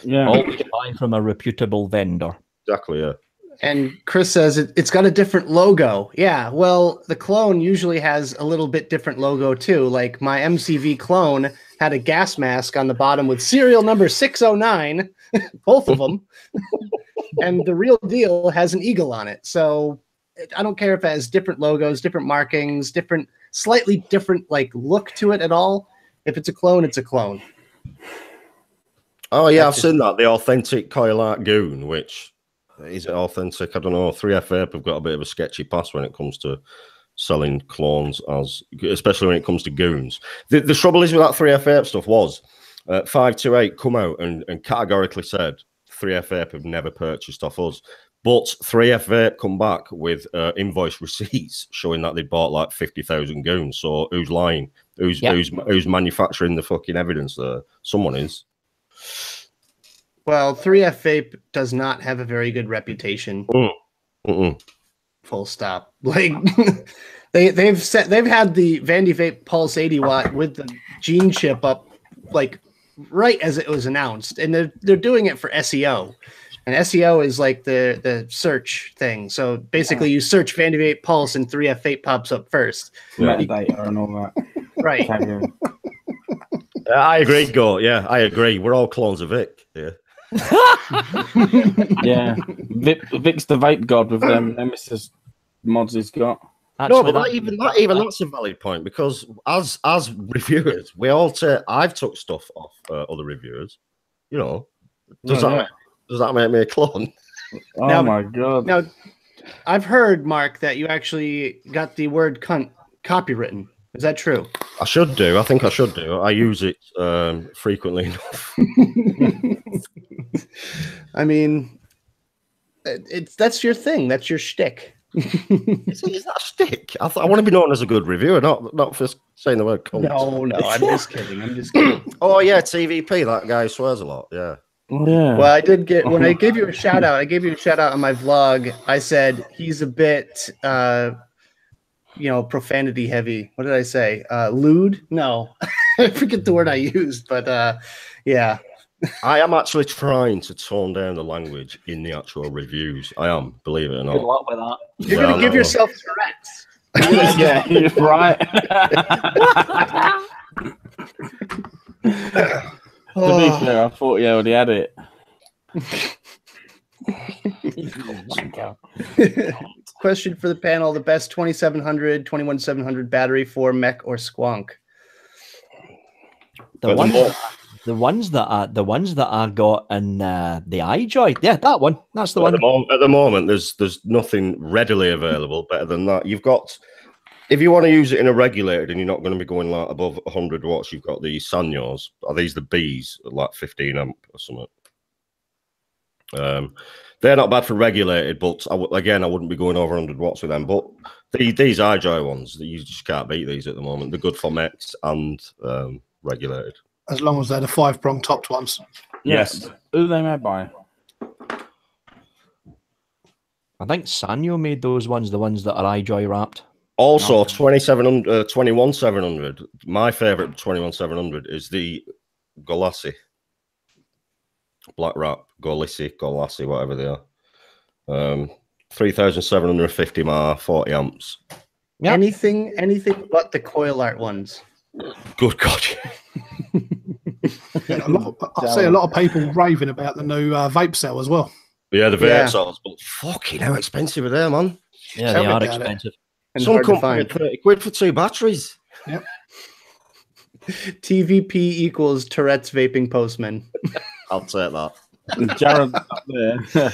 Yeah, always buy from a reputable vendor. Exactly. Yeah. And Chris says it's got a different logo. Yeah, well, the clone usually has a little bit different logo too. Like my MCV clone had a gas mask on the bottom with serial number 609, both of them. And the real deal has an eagle on it. So I don't care if it has different logos, different markings, slightly different look to it at all. If it's a clone, it's a clone. Oh yeah, I've seen that. The authentic coil art goon, which is it authentic? I don't know. 3F Vape have got a bit of a sketchy past when it comes to selling clones, especially when it comes to goons. The trouble is with that 3F Vape stuff was 528 come out and categorically said 3F Vape have never purchased off us. But 3F Vape come back with invoice receipts showing that they bought like 50,000 goons. So who's lying? Who's manufacturing the fucking evidence there? Someone is. Well, 3F Vape does not have a very good reputation. Full stop. Like they've had the Vandy Vape Pulse 80 watt with the gene chip up like right as it was announced, and they're doing it for SEO. And SEO is like the search thing. So basically, you search Vandy Vape Pulse and 3F Vape pops up first. Metadata and all that. Right. I agree, Go. Yeah, I agree. We're all clones of Vic. Yeah. Yeah. Vic's the vape god with them Nemesis mods he's got. Actually, no, but even that's a valid point, because as reviewers, I've took stuff off other reviewers. Does that make me a clone? Oh Now- my god. Now, I've heard, Mark, that you actually got the word cunt copywritten. Is that true? I should do. I think I should do. I use it frequently enough. I mean, that's your thing. That's your shtick. Is that a stick? I want to be known as a good reviewer, not for saying the word cunt. No, I'm just kidding. I'm just kidding. Oh yeah, TVP. That guy swears a lot. Yeah. Oh, yeah. Well, I did get when I gave you a shout out. I gave you a shout out on my vlog. I said he's a bit, profanity heavy. What did I say? Lewd? No, I forget the word I used. But yeah, I am actually trying to tone down the language in the actual reviews. I am, believe it or Good not. luck with that. you're Yeah, gonna I give know. yourself Tourette's. Yeah, you're right. To be fair, I thought you already had it. Question for the panel: the best 2700, 21700 battery for mech or squonk? The ones that I got in the iJoy. Yeah, that one. That's the one. At the moment, there's nothing readily available better than that. You've got, if you want to use it in a regulated and you're not going to be going like above 100 watts, you've got the Sanyos. Are these the Bs, like 15 amp or something? They're not bad for regulated, but I wouldn't be going over 100 watts with them. But these iJoy ones, you just can't beat these at the moment. They're good for mechs and regulated. As long as they're the 5-prong topped ones. Yes. Who they made by? I think Sanyo made those ones, the ones that are iJoy wrapped. Also, 21700. My favorite 21700 is the Golassi. Black Wrap, Golassi, whatever they are. 3750 mAh, 40 amps. Yep. Anything but the coil art ones. Good God. Yeah, I see a lot of people raving about the new vape cell as well. Yeah, the Yeah. Vape cells, but fucking how expensive are they, man? Yeah, Tell they me are about it. expensive. And Some hard to company find. 30 quid for 2 batteries. TVP equals Tourette's vaping postman. I'll take that. Jared's up there. The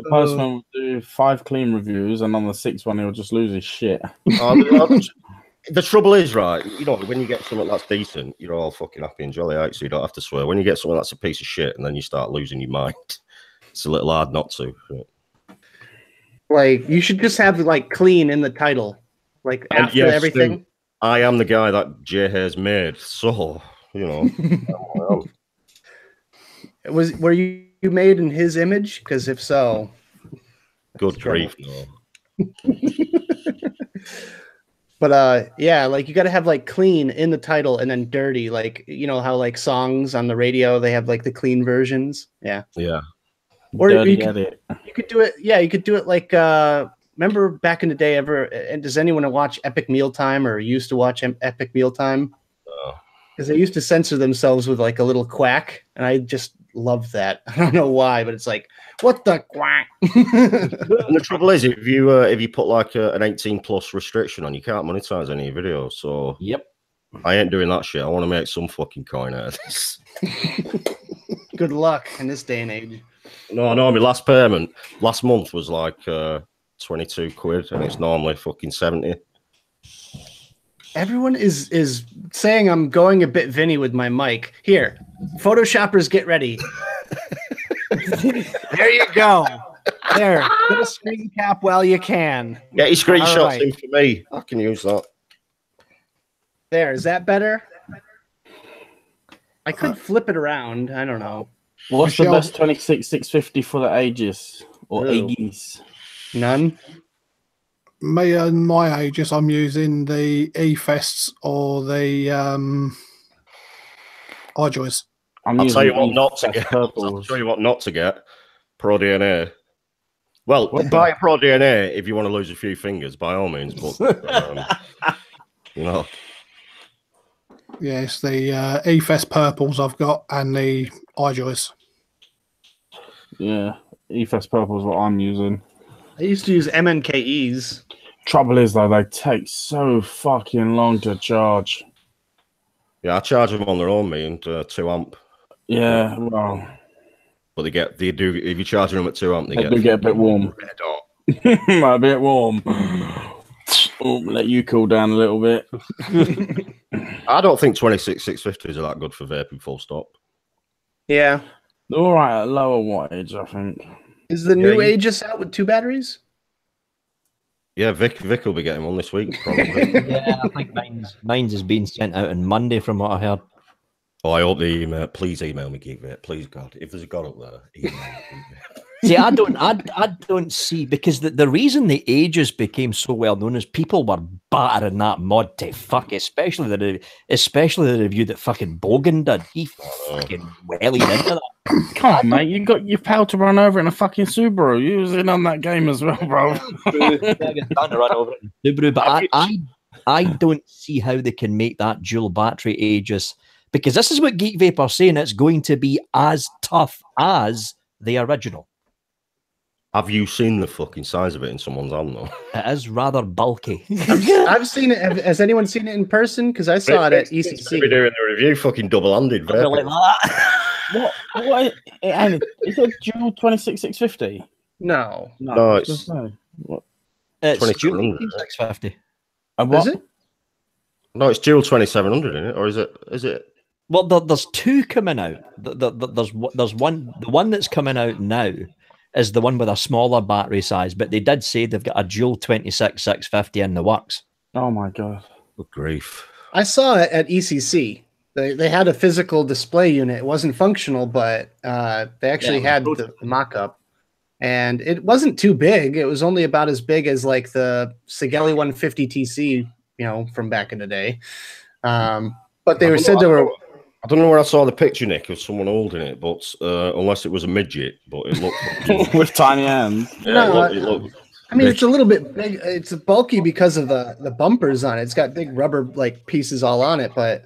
postman will do 5 clean reviews, and on the 6th one, he'll just lose his shit. The trouble is, right, when you get something that's decent, you're all fucking happy and jolly out, so you don't have to swear. When you get something that's a piece of shit and then you start losing your mind, it's a little hard not to. Like, you should just have like clean in the title. Like And after yes, everything. I am the guy that J Hayes made, so, Were you made in his image? Because if so, good grief, no. but yeah, like you got to have like clean in the title and then dirty, like how like songs on the radio they have like the clean versions. Yeah. Or Dirty you could do it. Yeah, you could do it like. Remember back in the day? And does anyone watch Epic Mealtime or used to watch Epic Mealtime? Because they used to censor themselves with like a little quack, and I just love that. I don't know why, but it's like, what the quack? And the trouble is, if you put like an 18+ restriction on, you can't monetize any videos. So Yep. I ain't doing that shit. I want to make some fucking coin out of this. Good luck in this day and age. No, my last payment last month was like 22 quid, and it's normally fucking 70. Everyone is saying I'm going a bit Vinny with my mic. Here, Photoshoppers, get ready. There you go. There, get a screen cap while you can. Get your screenshots right. in for me. I can use that. There, is that better? I could flip it around. I don't know. What's the Michelle- best 26-650 for the ages? Or Ew. Aegis? None. Me and my ages, I'm using the E-Fests or the iJoys. I'm I'll using tell you what Aegis not to get. I'll purples. tell you what not to get. Pro DNA. Well, What? buy a Pro DNA if you want to lose a few fingers, by all means. But Yeah, it's the E-Fest purples I've got and the iJoys. Yeah, EFS purple is what I'm using. I used to use MNKEs. Trouble is though, they take so fucking long to charge. yeah, I charge them on their own, me, and 2 amp. Yeah, well, but they do if you're charging them at 2 amp, they do get a bit warm. Red hot. A bit warm. Oh, let you cool down a little bit. I don't think 26650s are that good for vaping. Full stop. Yeah. They're all right at lower wattage, I think. Is the new Aegis out with 2 batteries? Yeah, Vic will be getting one this week, probably. Yeah, I think mine's is being sent out on Monday, from what I heard. Oh, I hope they email. Please email me, Geek Vape. Please, God, if there's a God up there, email me. See, I don't see, because the reason the Aegis became so well known is people were battering that mod to fuck, especially the review that fucking Bogan did. He fucking wellied into that. Come on, mate. You got your pal to run over in a fucking Subaru. You was in on that game as well, bro. Subaru, but I don't see how they can make that dual battery Aegis, because this is what Geek Vape are saying. It's going to be as tough as the original. Have you seen the fucking size of it in someone's hand, though? It is rather bulky. I've seen it. Has anyone seen it in person? Because I saw it at ECC. We're doing the review, fucking double-handed. Like that. What? Is it dual 26650? No. No, it's It's 2700. 650. Is it? No, it's dual 2700, isn't it? Or is it? Well, there's 2 coming out. There's one. The one that's coming out now is the one with a smaller battery size, but they did say they've got a dual 26650 in the works. Oh my god! Good grief! I saw it at ECC. They had a physical display unit. It wasn't functional, but they actually had the mock-up, and it wasn't too big. It was only about as big as like the Sigeli 150 TC, from back in the day. But they said there were. I don't know where I saw the picture, Nick, of someone holding it, but unless it was a midget, but it looked with tiny hands. Yeah, No, it looked I mean, it's a little bit big. It's bulky because of the bumpers on it. It's got big rubber pieces all on it, but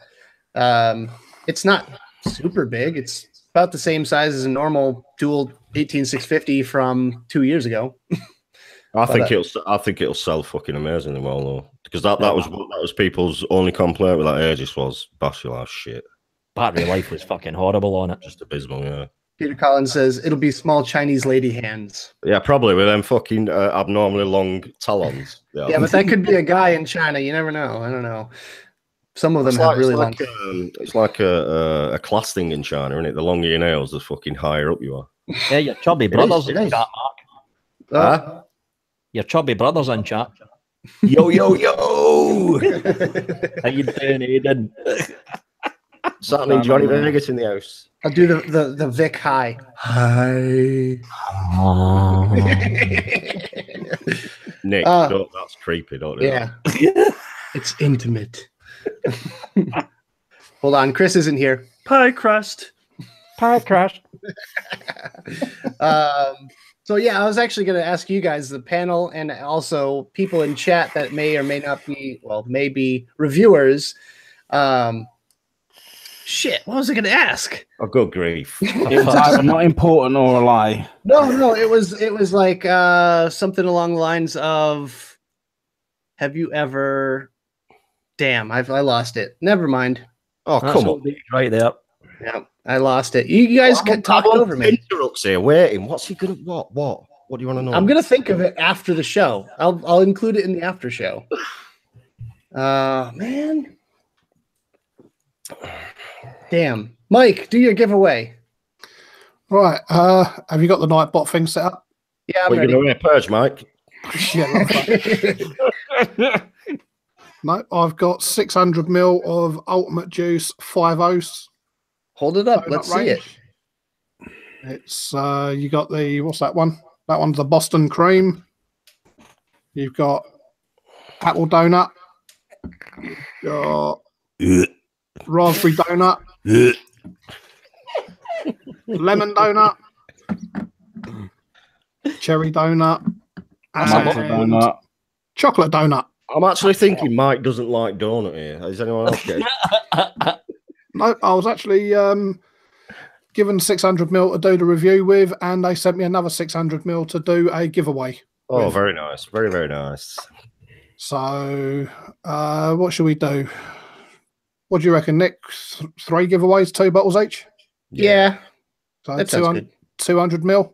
it's not super big. It's about the same size as a normal dual 18650 from 2 years ago. I think it'll sell fucking amazingly well, though, because that was people's only complaint with that Aegis was bash your last shit. Battery life was fucking horrible on it. Just abysmal, yeah. Peter Collins says it'll be small Chinese lady hands. Yeah, probably with them fucking abnormally long talons. Yeah, but that could be a guy in China. You never know. I don't know. Some of them have really long. It's like a class thing in China, isn't it? The longer your nails, the fucking higher up you are. Yeah, your chubby brothers in chat, Mark. Your chubby brothers in chat. Yo, yo, yo! How you doing, Aiden? Certainly Johnny Vegas in the house. I'll do the Vic high. Hi. Nick, that's creepy, don't you? Yeah. It's intimate. Hold on, Chris isn't here. Pie crust. Pie crust. So yeah, I was actually going to ask you guys, the panel, and also people in chat that may or may not be, maybe reviewers. Shit, what was I going to ask? Oh, good grief! It was either not important or a lie. No, it was like something along the lines of, have you ever? Damn, I lost it. Never mind. Oh, come on, right there. Yeah, I lost it. You guys can talk over me. Interrupts here, waiting. What's he gonna? What? What do you want to know? I'm gonna think of it after the show. I'll include it in the after show. Man. Damn. Mike, do your giveaway. Right. Have you got the Nightbot thing set up? Yeah, I'm ready. What are you going to purge, Mike? No, I've got 600 ml of Ultimate Juice 5-0s. Hold it up. Let's see it. It's you got the, what's that one? That one's the Boston Cream. You've got Apple Donut. You've got Raspberry Donut. Lemon Donut. Cherry Donut. And Chocolate Donut. I'm actually thinking Mike doesn't like donut here. Is anyone else getting No, I was actually given 600 ml to do the review with, and they sent me another 600 ml to do a giveaway. Oh, very nice. Very, very nice. So, what should we do? What do you reckon, Nick? 3 giveaways, 2 bottles each? Yeah. So that sounds good. 200 mil.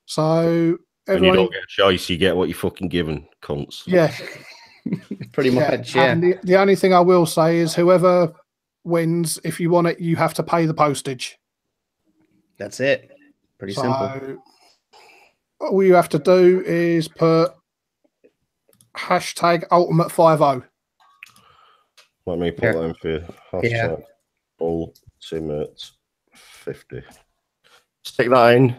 So When you everyone, don't get a choice, you get what you fucking given, cunts. yeah, Pretty much, yeah. And the only thing I will say is whoever wins, if you want it, you have to pay the postage. That's it. Pretty simple. All you have to do is put hashtag Ultimate50. Let me put that in for you. Hashtag Ultimate 50. Stick that in.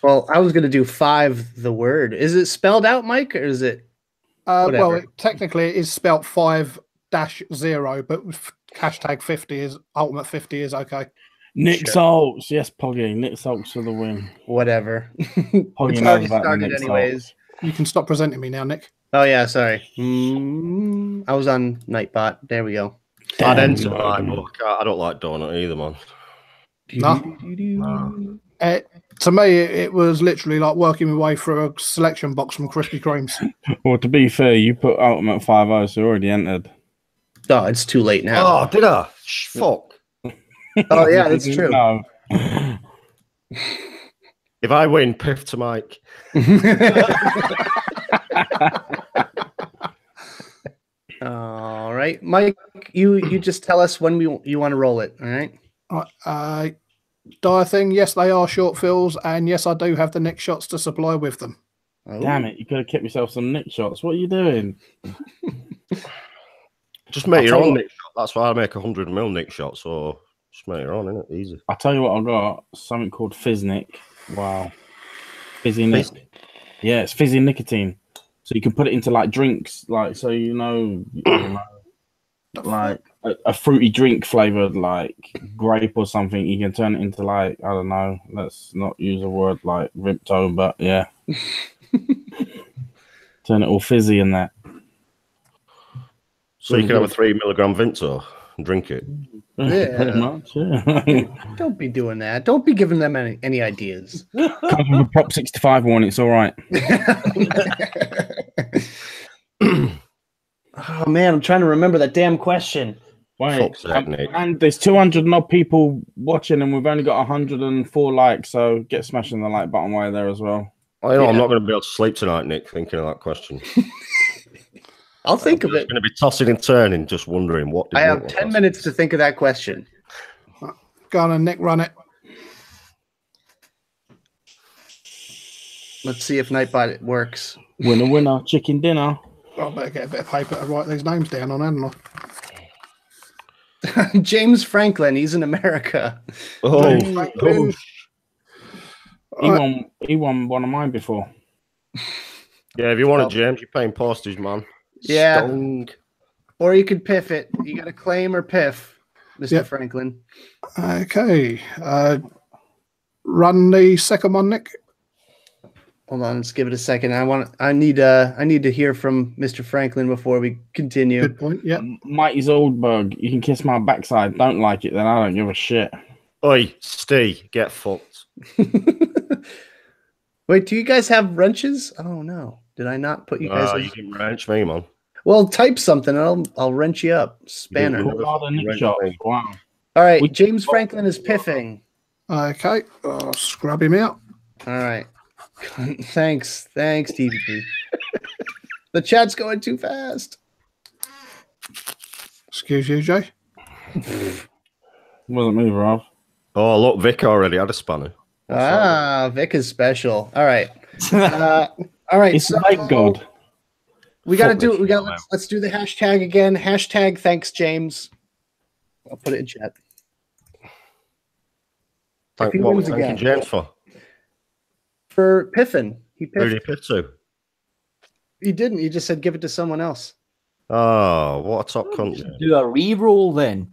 Well, I was going to do 5 the word. Is it spelled out, Mike, or is it? Well, technically it is spelt 5-0, but hashtag 50 is Ultimate 50 is okay. Nick Salts, yes, Poggy. Nick Salts for the win. Whatever. Poggy It's knows already about started Nick anyways. Salts. You can stop presenting me now, Nick. Oh, yeah, sorry. I was on Nightbot. There we go. I'd enter mine, but I don't like donut either, man. No. To me, it was literally like working my way through a selection box from Krispy Kremes. Well, to be fair, you put Ultimate 50, so already entered. Oh, it's too late now. Oh, did I? Fuck. Oh, yeah, that's true. No. If I win, piff to Mike. All right, Mike, you just tell us when you want to roll it. All right. Dire thing, yes, they are short fills, and yes, I do have the Nick shots to supply with them. Oh. Damn it, you could have kept yourself some Nick shots. What are you doing? Just make your own Nick shot. That's why I make 100 mil Nick shot. So just make your own, innit? Easy. I'll tell you what I got. Something called Fizz Nick. Wow. Fizzy Nick. Yeah, it's fizzy nicotine. So you can put it into like drinks, like so you know like a fruity drink flavored like grape or something. You can turn it into like, I don't know, let's not use a word like Vipto, but yeah. Turn it all fizzy in that. So you can have a 3 milligram Vinto and drink it. Yeah. Pretty much, yeah. Don't be doing that. Don't be giving them any ideas. Comes with a Prop 65 one, it's all right. Oh man, I'm trying to remember that damn question. Wait, and there's 200 odd people watching, and we've only got 104 likes. So get smashing the like button while there as well. I know I'm not going to be able to sleep tonight, Nick, thinking of that question. I'll think of it. I'm going to be tossing and turning, just wondering what. I have 10 minutes to think of that question. Go on and Nick, run it. Let's see if Nightbot works. Winner, winner, chicken dinner. I better get a bit of paper to write these names down on, hadn't I? James Franklin, he's in America. Franklin. He won one of mine before. Yeah, if you want it, James, you're paying postage, man. Yeah. Stung. Or you could piff it. You got to claim or piff, Mr. Franklin. Okay. Run the second one, Nick. Hold on, let's give it a second. I need to hear from Mr. Franklin before we continue. Good point. Yeah. Mighty's Oldberg, you can kiss my backside. Don't like it, then I don't give a shit. Oi, Steve, get fucked. Wait, do you guys have wrenches? Oh no, did I not put you guys? You can wrench me, man. Well, type something and I'll wrench you up. Spanner. Wow. All right, James Franklin is piffing. Okay, I'll scrub him out. All right. Thanks, TVP. The chat's going too fast. Excuse you, Jay. Wasn't me, Rob. Oh, look, Vic already had a spanner. Vic is special. All right. All right. It's so, like God. We got to do it. Let's do the hashtag again. Hashtag thanks, James. I'll put it in chat. What was thanking James for? For piffing. He piffed. Who did he piff to? He didn't. He just said give it to someone else. Oh, what a top cunt. Do a re-roll then.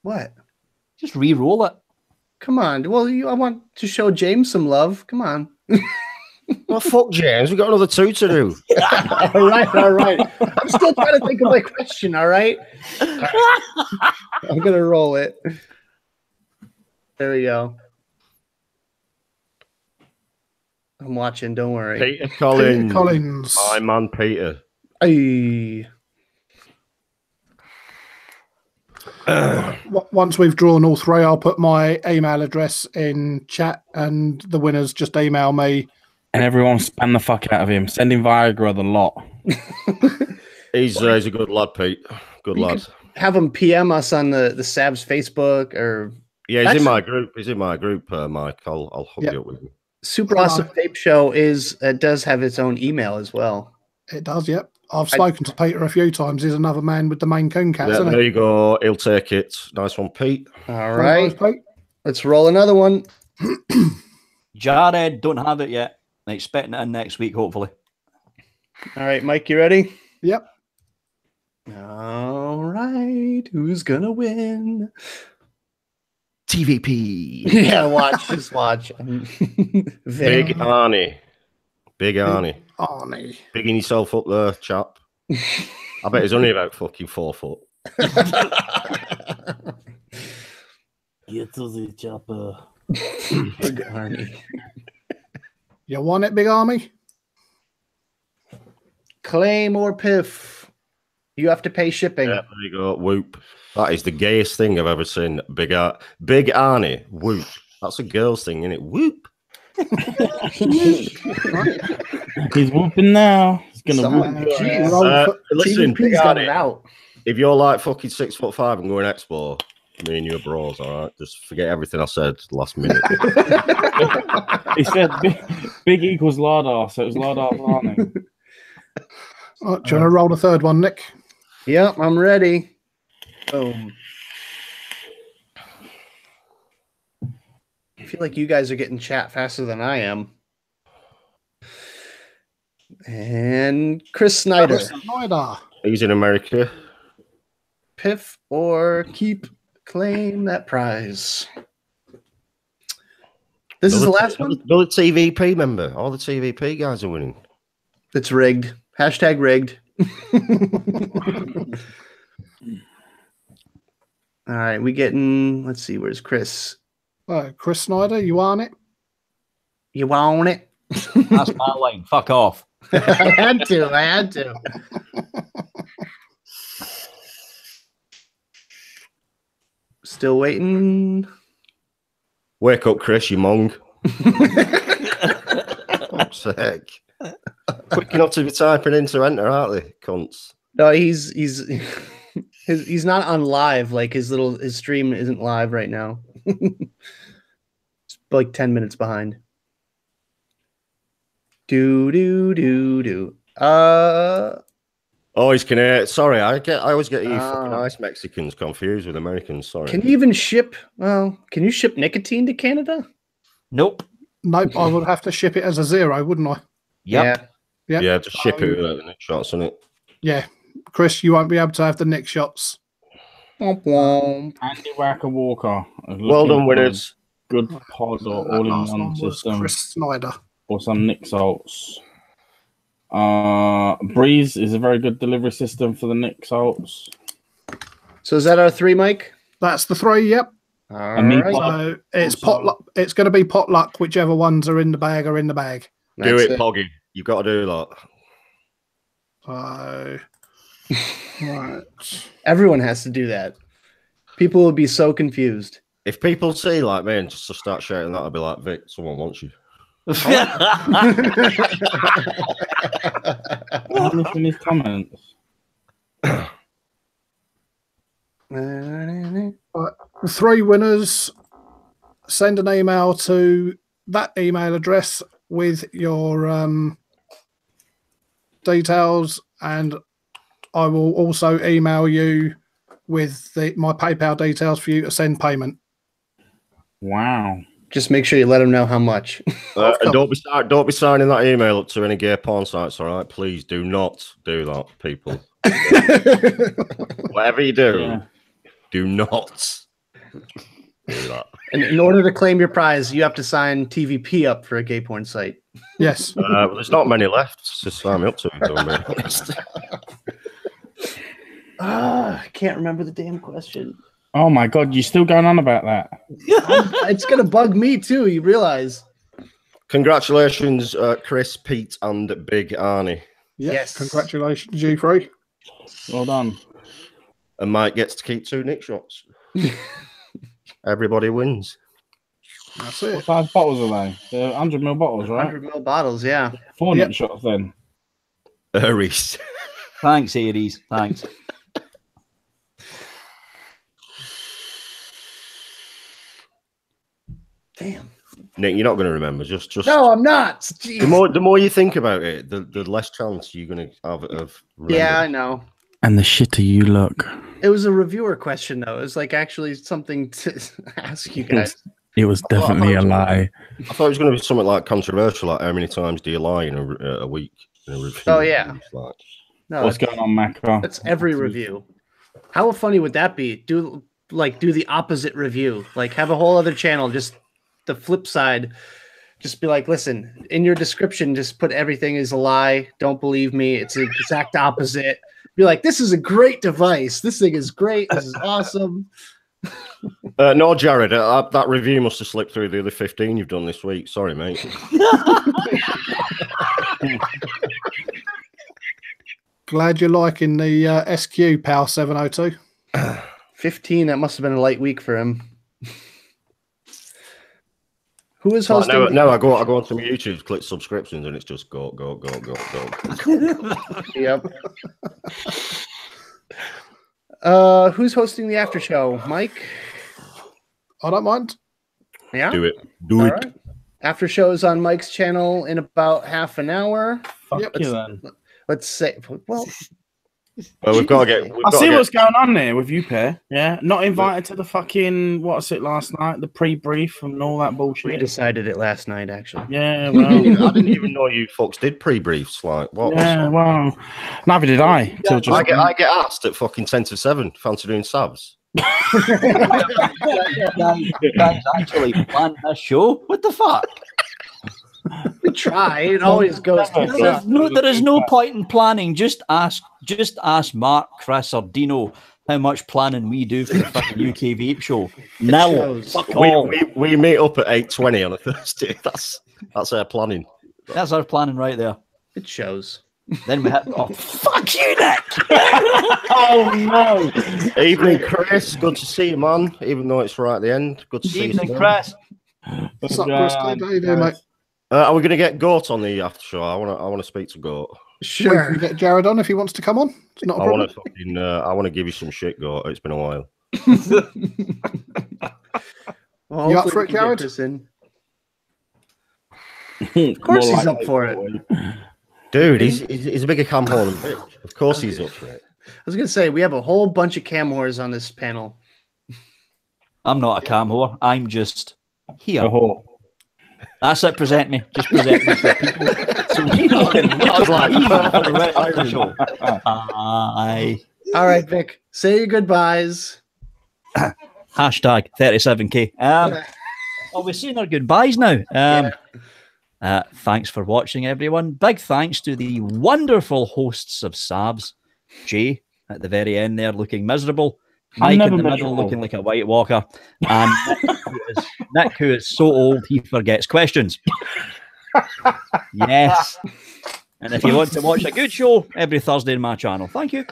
What? Just re-roll it. Come on. Well, I want to show James some love. Come on. Well, fuck James. We've got another 2 to do. All right. I'm still trying to think of my question, all right? I'm going to roll it. There we go. I'm watching. Don't worry. Peter Collins. Collins. My man, Peter. Hey. Once we've drawn all three, I'll put my email address in chat, and the winners just email me. And everyone spam the fuck out of him. Send him Viagra the lot. He's a good lad, Pete. Good lad. Have him PM us on the Sabs Facebook or. Yeah, he's in my group. He's in my group, Mike. I'll hook you up with him. Super Awesome Vape Show does have its own email as well. It does, yep. I've spoken to Peter a few times. He's another man with the Maine Coon cats, isn't there he? you go. He'll take it. Nice one, Pete. All right. Let's roll another one. Jared, don't have it yet. I'm expecting it in next week, hopefully. All right, Mike, you ready? Yep. All right. Who's going to win? TVP. Yeah, watch. Just watch. Big Arnie. Big Arnie. Arnie. Bigging yourself up there, chap. I bet he's only about fucking 4 foot. Get to the chopper. Big Arnie. You want it, Big Army? Claim or piff. You have to pay shipping. Yeah, there you go. Whoop. That is the gayest thing I've ever seen. Big Arnie. Whoop. That's a girl's thing, isn't it? Whoop. He's whooping now. He's gonna whoop. Listen, Big got it Arnie, out. if you're like fucking 6'5" and going Expo, me and you are bros, all right? Just forget everything I said last minute. He said big equals Lardar, so it was Lardar Arnie. Do you want to roll the third one, Nick? Yep, I'm ready. Boom. I feel like you guys are getting chat faster than I am. And Chris Snyder. He's in America. Piff or keep, claim that prize. This is the last one? Another TVP member. All the TVP guys are winning. It's rigged. Hashtag rigged. All right, we getting, let's see, where's Chris? Chris Snyder, you want it? You want it? That's my line. Fuck off. I had to. Still waiting. Wake up, Chris, you mong. Fuck's sake. Quick enough to be typing in to enter, aren't they, cunts? No, he's not on live. Like his stream isn't live right now. It's like 10 minutes behind. Do. Oh, he's Canadian. Sorry, I always get you fucking nice Mexicans confused with Americans. Sorry. Can you even ship? Well, can you ship nicotine to Canada? Nope. Nope. I would have to ship it as a 0, wouldn't I? Yep. Yeah, just ship it without the next shots on it. Yeah, Chris, you won't be able to have the Nick shots. Andy Wacker Walker. Well done, winners. Good pod or all-in-one system. Chris Snyder. Or some Nick salts. Breeze is a very good delivery system for the Nick salts. So is that our 3, Mike? That's the 3. Yep. All right. So it's potluck. It's going to be potluck. Whichever ones are in the bag are in the bag. Do it, Poggy. You've got to do that. So, right. Everyone has to do that. People will be so confused. If people see like me and just to start shouting that, I'll be like, Vic, someone wants you. In his comments. The 3 winners, send an email to that email address with your details, and I will also email you with my PayPal details for you to send payment. Wow. Just make sure you let them know how much. And don't be signing that email up to any gay porn sites, all right? Please do not do that, people. Whatever you do, do not do that. And in order to claim your prize, you have to sign TVP up for a gay porn site. Yes. Well, there's not many left to sign me up to, to be honest. I can't remember the damn question. Oh my God, you're still going on about that? It's going to bug me too, you realize. Congratulations, Chris, Pete, and Big Arnie. Yeah. Yes. Congratulations, G3. Well done. And Mike gets to keep 2 Nick shots. Everybody wins. That's it. What size bottles are they? They're 100ml bottles, right? 100ml bottles, yeah. 4 Nick shots then. Aries. Thanks, Aries. Thanks. Damn. Nick, you're not going to remember. Just No, I'm not. Jeez. the more you think about it, the less chance you're going to have of remembering. Yeah, I know. And the shitter you look. It was a reviewer question, though. It was like actually something to ask you guys. It was definitely a lie. I thought it was going to be something like controversial, like how many times do you lie in a week? In a review? Oh, yeah. Like, No, What's going on, Macro? that's every review. How funny would that be? Do the opposite review. Like have a whole other channel, just the flip side. Just be like, listen, in your description, just put everything is a lie. Don't believe me. It's the exact opposite. Be like, this is a great device. This thing is great. This is awesome. no, Jared, that review must have slipped through the other 15 you've done this week. Sorry, mate. Glad you're liking the SQ PAL 702. 15. That must have been a light week for him. Who is hosting? No, I go onto my YouTube, click subscriptions, and it's just go. Yep. Who's hosting the after show? Mike? I don't mind. Yeah. Do it. All right. After show is on Mike's channel in about half an hour. Fuck you then. Let's say, well, we've got to get. I see what's going on there with you, Pear. Yeah, not invited to the fucking what's it last night, the pre-brief and all that bullshit. we decided it last night, actually. Yeah, well, I didn't even know you folks did pre-briefs. Like what? yeah, well, neither did I. Till just I get asked at fucking 10 to 7. Fancy doing subs? Guys actually planned a show? What the fuck? We try. It always goes. There is no point in planning. Just ask Mark, Chris, or Dino how much planning we do for the fucking UK Vape show. Nil. Fuck all. We meet up at 8:20 on a Thursday. That's our planning. That's our planning right there. It shows. Then we hit. Oh, fuck you, Nick! oh no! Evening, Chris. Good to see you, man. Even though it's right at the end. Good to see you. Evening, Chris. What's up, Chris? How you doing, mate? Are we going to get Goat on the after show? I want to speak to Goat. Sure. We can get Jared on if he wants to come on. It's not a problem. I want to give you some shit, Goat. It's been a while. Well, You up for it, Jared? Of course he's up for it. Dude, he's a bigger cam whore than bitch. Of course he's up for it. I was going to say, we have a whole bunch of cam whores on this panel. I'm not a cam whore. I'm just here. A whore. That's it. Present me. Just present me for people. So we can for the rest of the show. Aye. All right, Vic. Say your goodbyes. Hashtag 37k. Well, we're saying our goodbyes now. Thanks for watching, everyone. Big thanks to the wonderful hosts of Sabs. Jay at the very end there looking miserable. Mike in the middle looking like a White Walker. And Nick, who is so old he forgets questions. Yes. And if you want to watch a good show, every Thursday on my channel. Thank you.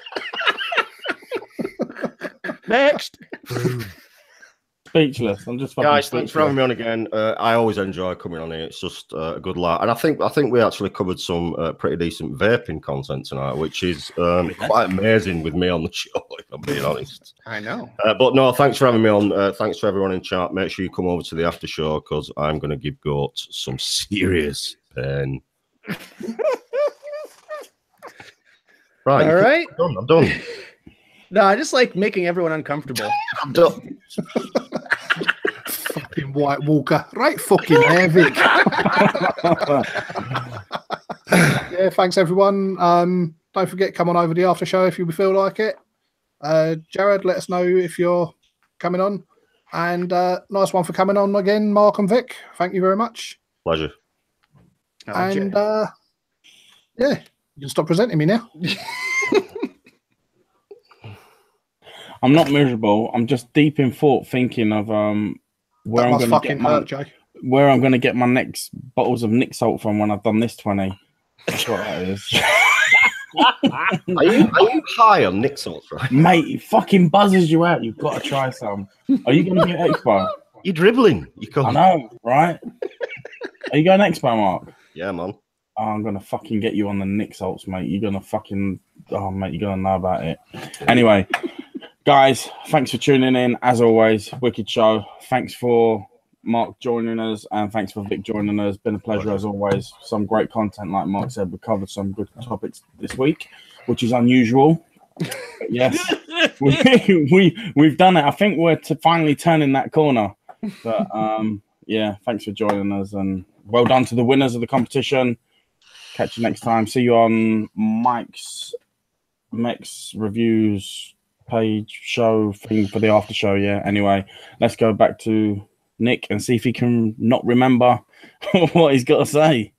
Next. Speechless. I'm just guys. Thanks for having me on again. I always enjoy coming on here. It's just a good laugh, and I think we actually covered some pretty decent vaping content tonight, which is quite amazing with me on the show. If I'm being honest, I know. But no, thanks for having me on. Thanks for everyone in chat. Make sure you come over to the after show because I'm going to give Goat some serious pain. Right. All right. I'm done. No, I just like making everyone uncomfortable. I'm done. Fucking White Walker. Right fucking heavy. Yeah, thanks everyone. Don't forget, come on over the after show if you feel like it. Jared, let us know if you're coming on. And nice one for coming on again, Mark and Vic. Thank you very much. Pleasure. And yeah, you can stop presenting me now. I'm not miserable. I'm just deep in thought, thinking of where I'm going to get my next bottles of Nick Salt from when I've done this 20. That's what that is. Are you high on Nick salts, right? Mate, it fucking buzzes you out. You've got to try some. Are you going to be at Expo? You're dribbling. You I can't. know, right? Are you going to Expo, Mark? Yeah, man. Oh, I'm going to fucking get you on the Nick salts, mate. You're going to fucking... Oh, mate, you're going to know about it. Anyway, guys, thanks for tuning in. As always, wicked show. Thanks for Mark joining us, and thanks for Vic joining us. Been a pleasure as always. Some great content, like Mark said. We covered some good topics this week, which is unusual. But yes, we've done it. I think we're finally turning that corner. But yeah, thanks for joining us, and well done to the winners of the competition. Catch you next time. See you on Mike's reviews page show thing for the after show. Yeah. Anyway, let's go back to Nick and see if he can not remember what he's got to say.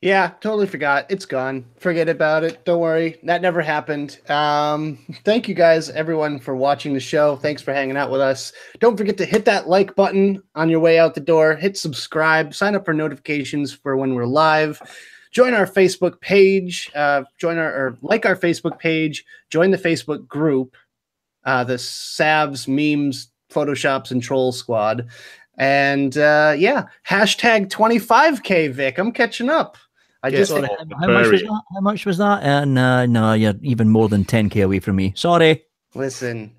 Yeah, totally forgot. It's gone. Forget about it. Don't worry. That never happened. Thank you guys, everyone, for watching the show. Thanks for hanging out with us. Don't forget to hit that like button on your way out the door. Hit subscribe. Sign up for notifications for when we're live. Join our Facebook page. Like our Facebook page. Join the Facebook group, the Savs, Memes, Photoshops, and Troll Squad. And yeah, hashtag 25K, Vic. I'm catching up. How much was that? No, you're even more than 10K away from me. Sorry. Listen.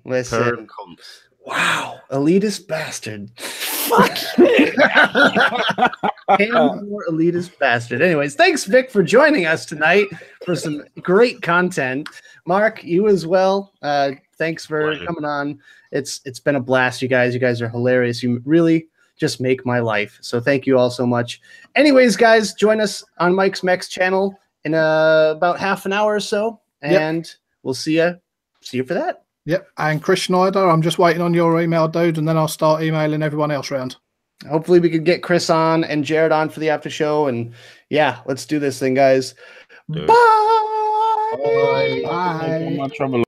Wow, elitist bastard. Fuck. More elitist bastard. Anyways, thanks, Vic, for joining us tonight for some great content. Mark, you as well. Thanks for coming on. It's been a blast, you guys. You guys are hilarious. You really just make my life. So thank you all so much. Anyways, guys, join us on Mike's Mex channel in about half an hour or so, and we'll see you for that. Yep. And Chris Schneider, I'm just waiting on your email, dude, and then I'll start emailing everyone else around. Hopefully we could get Chris on and Jared on for the after show, and yeah, let's do this thing, guys. Bye. Bye. Bye.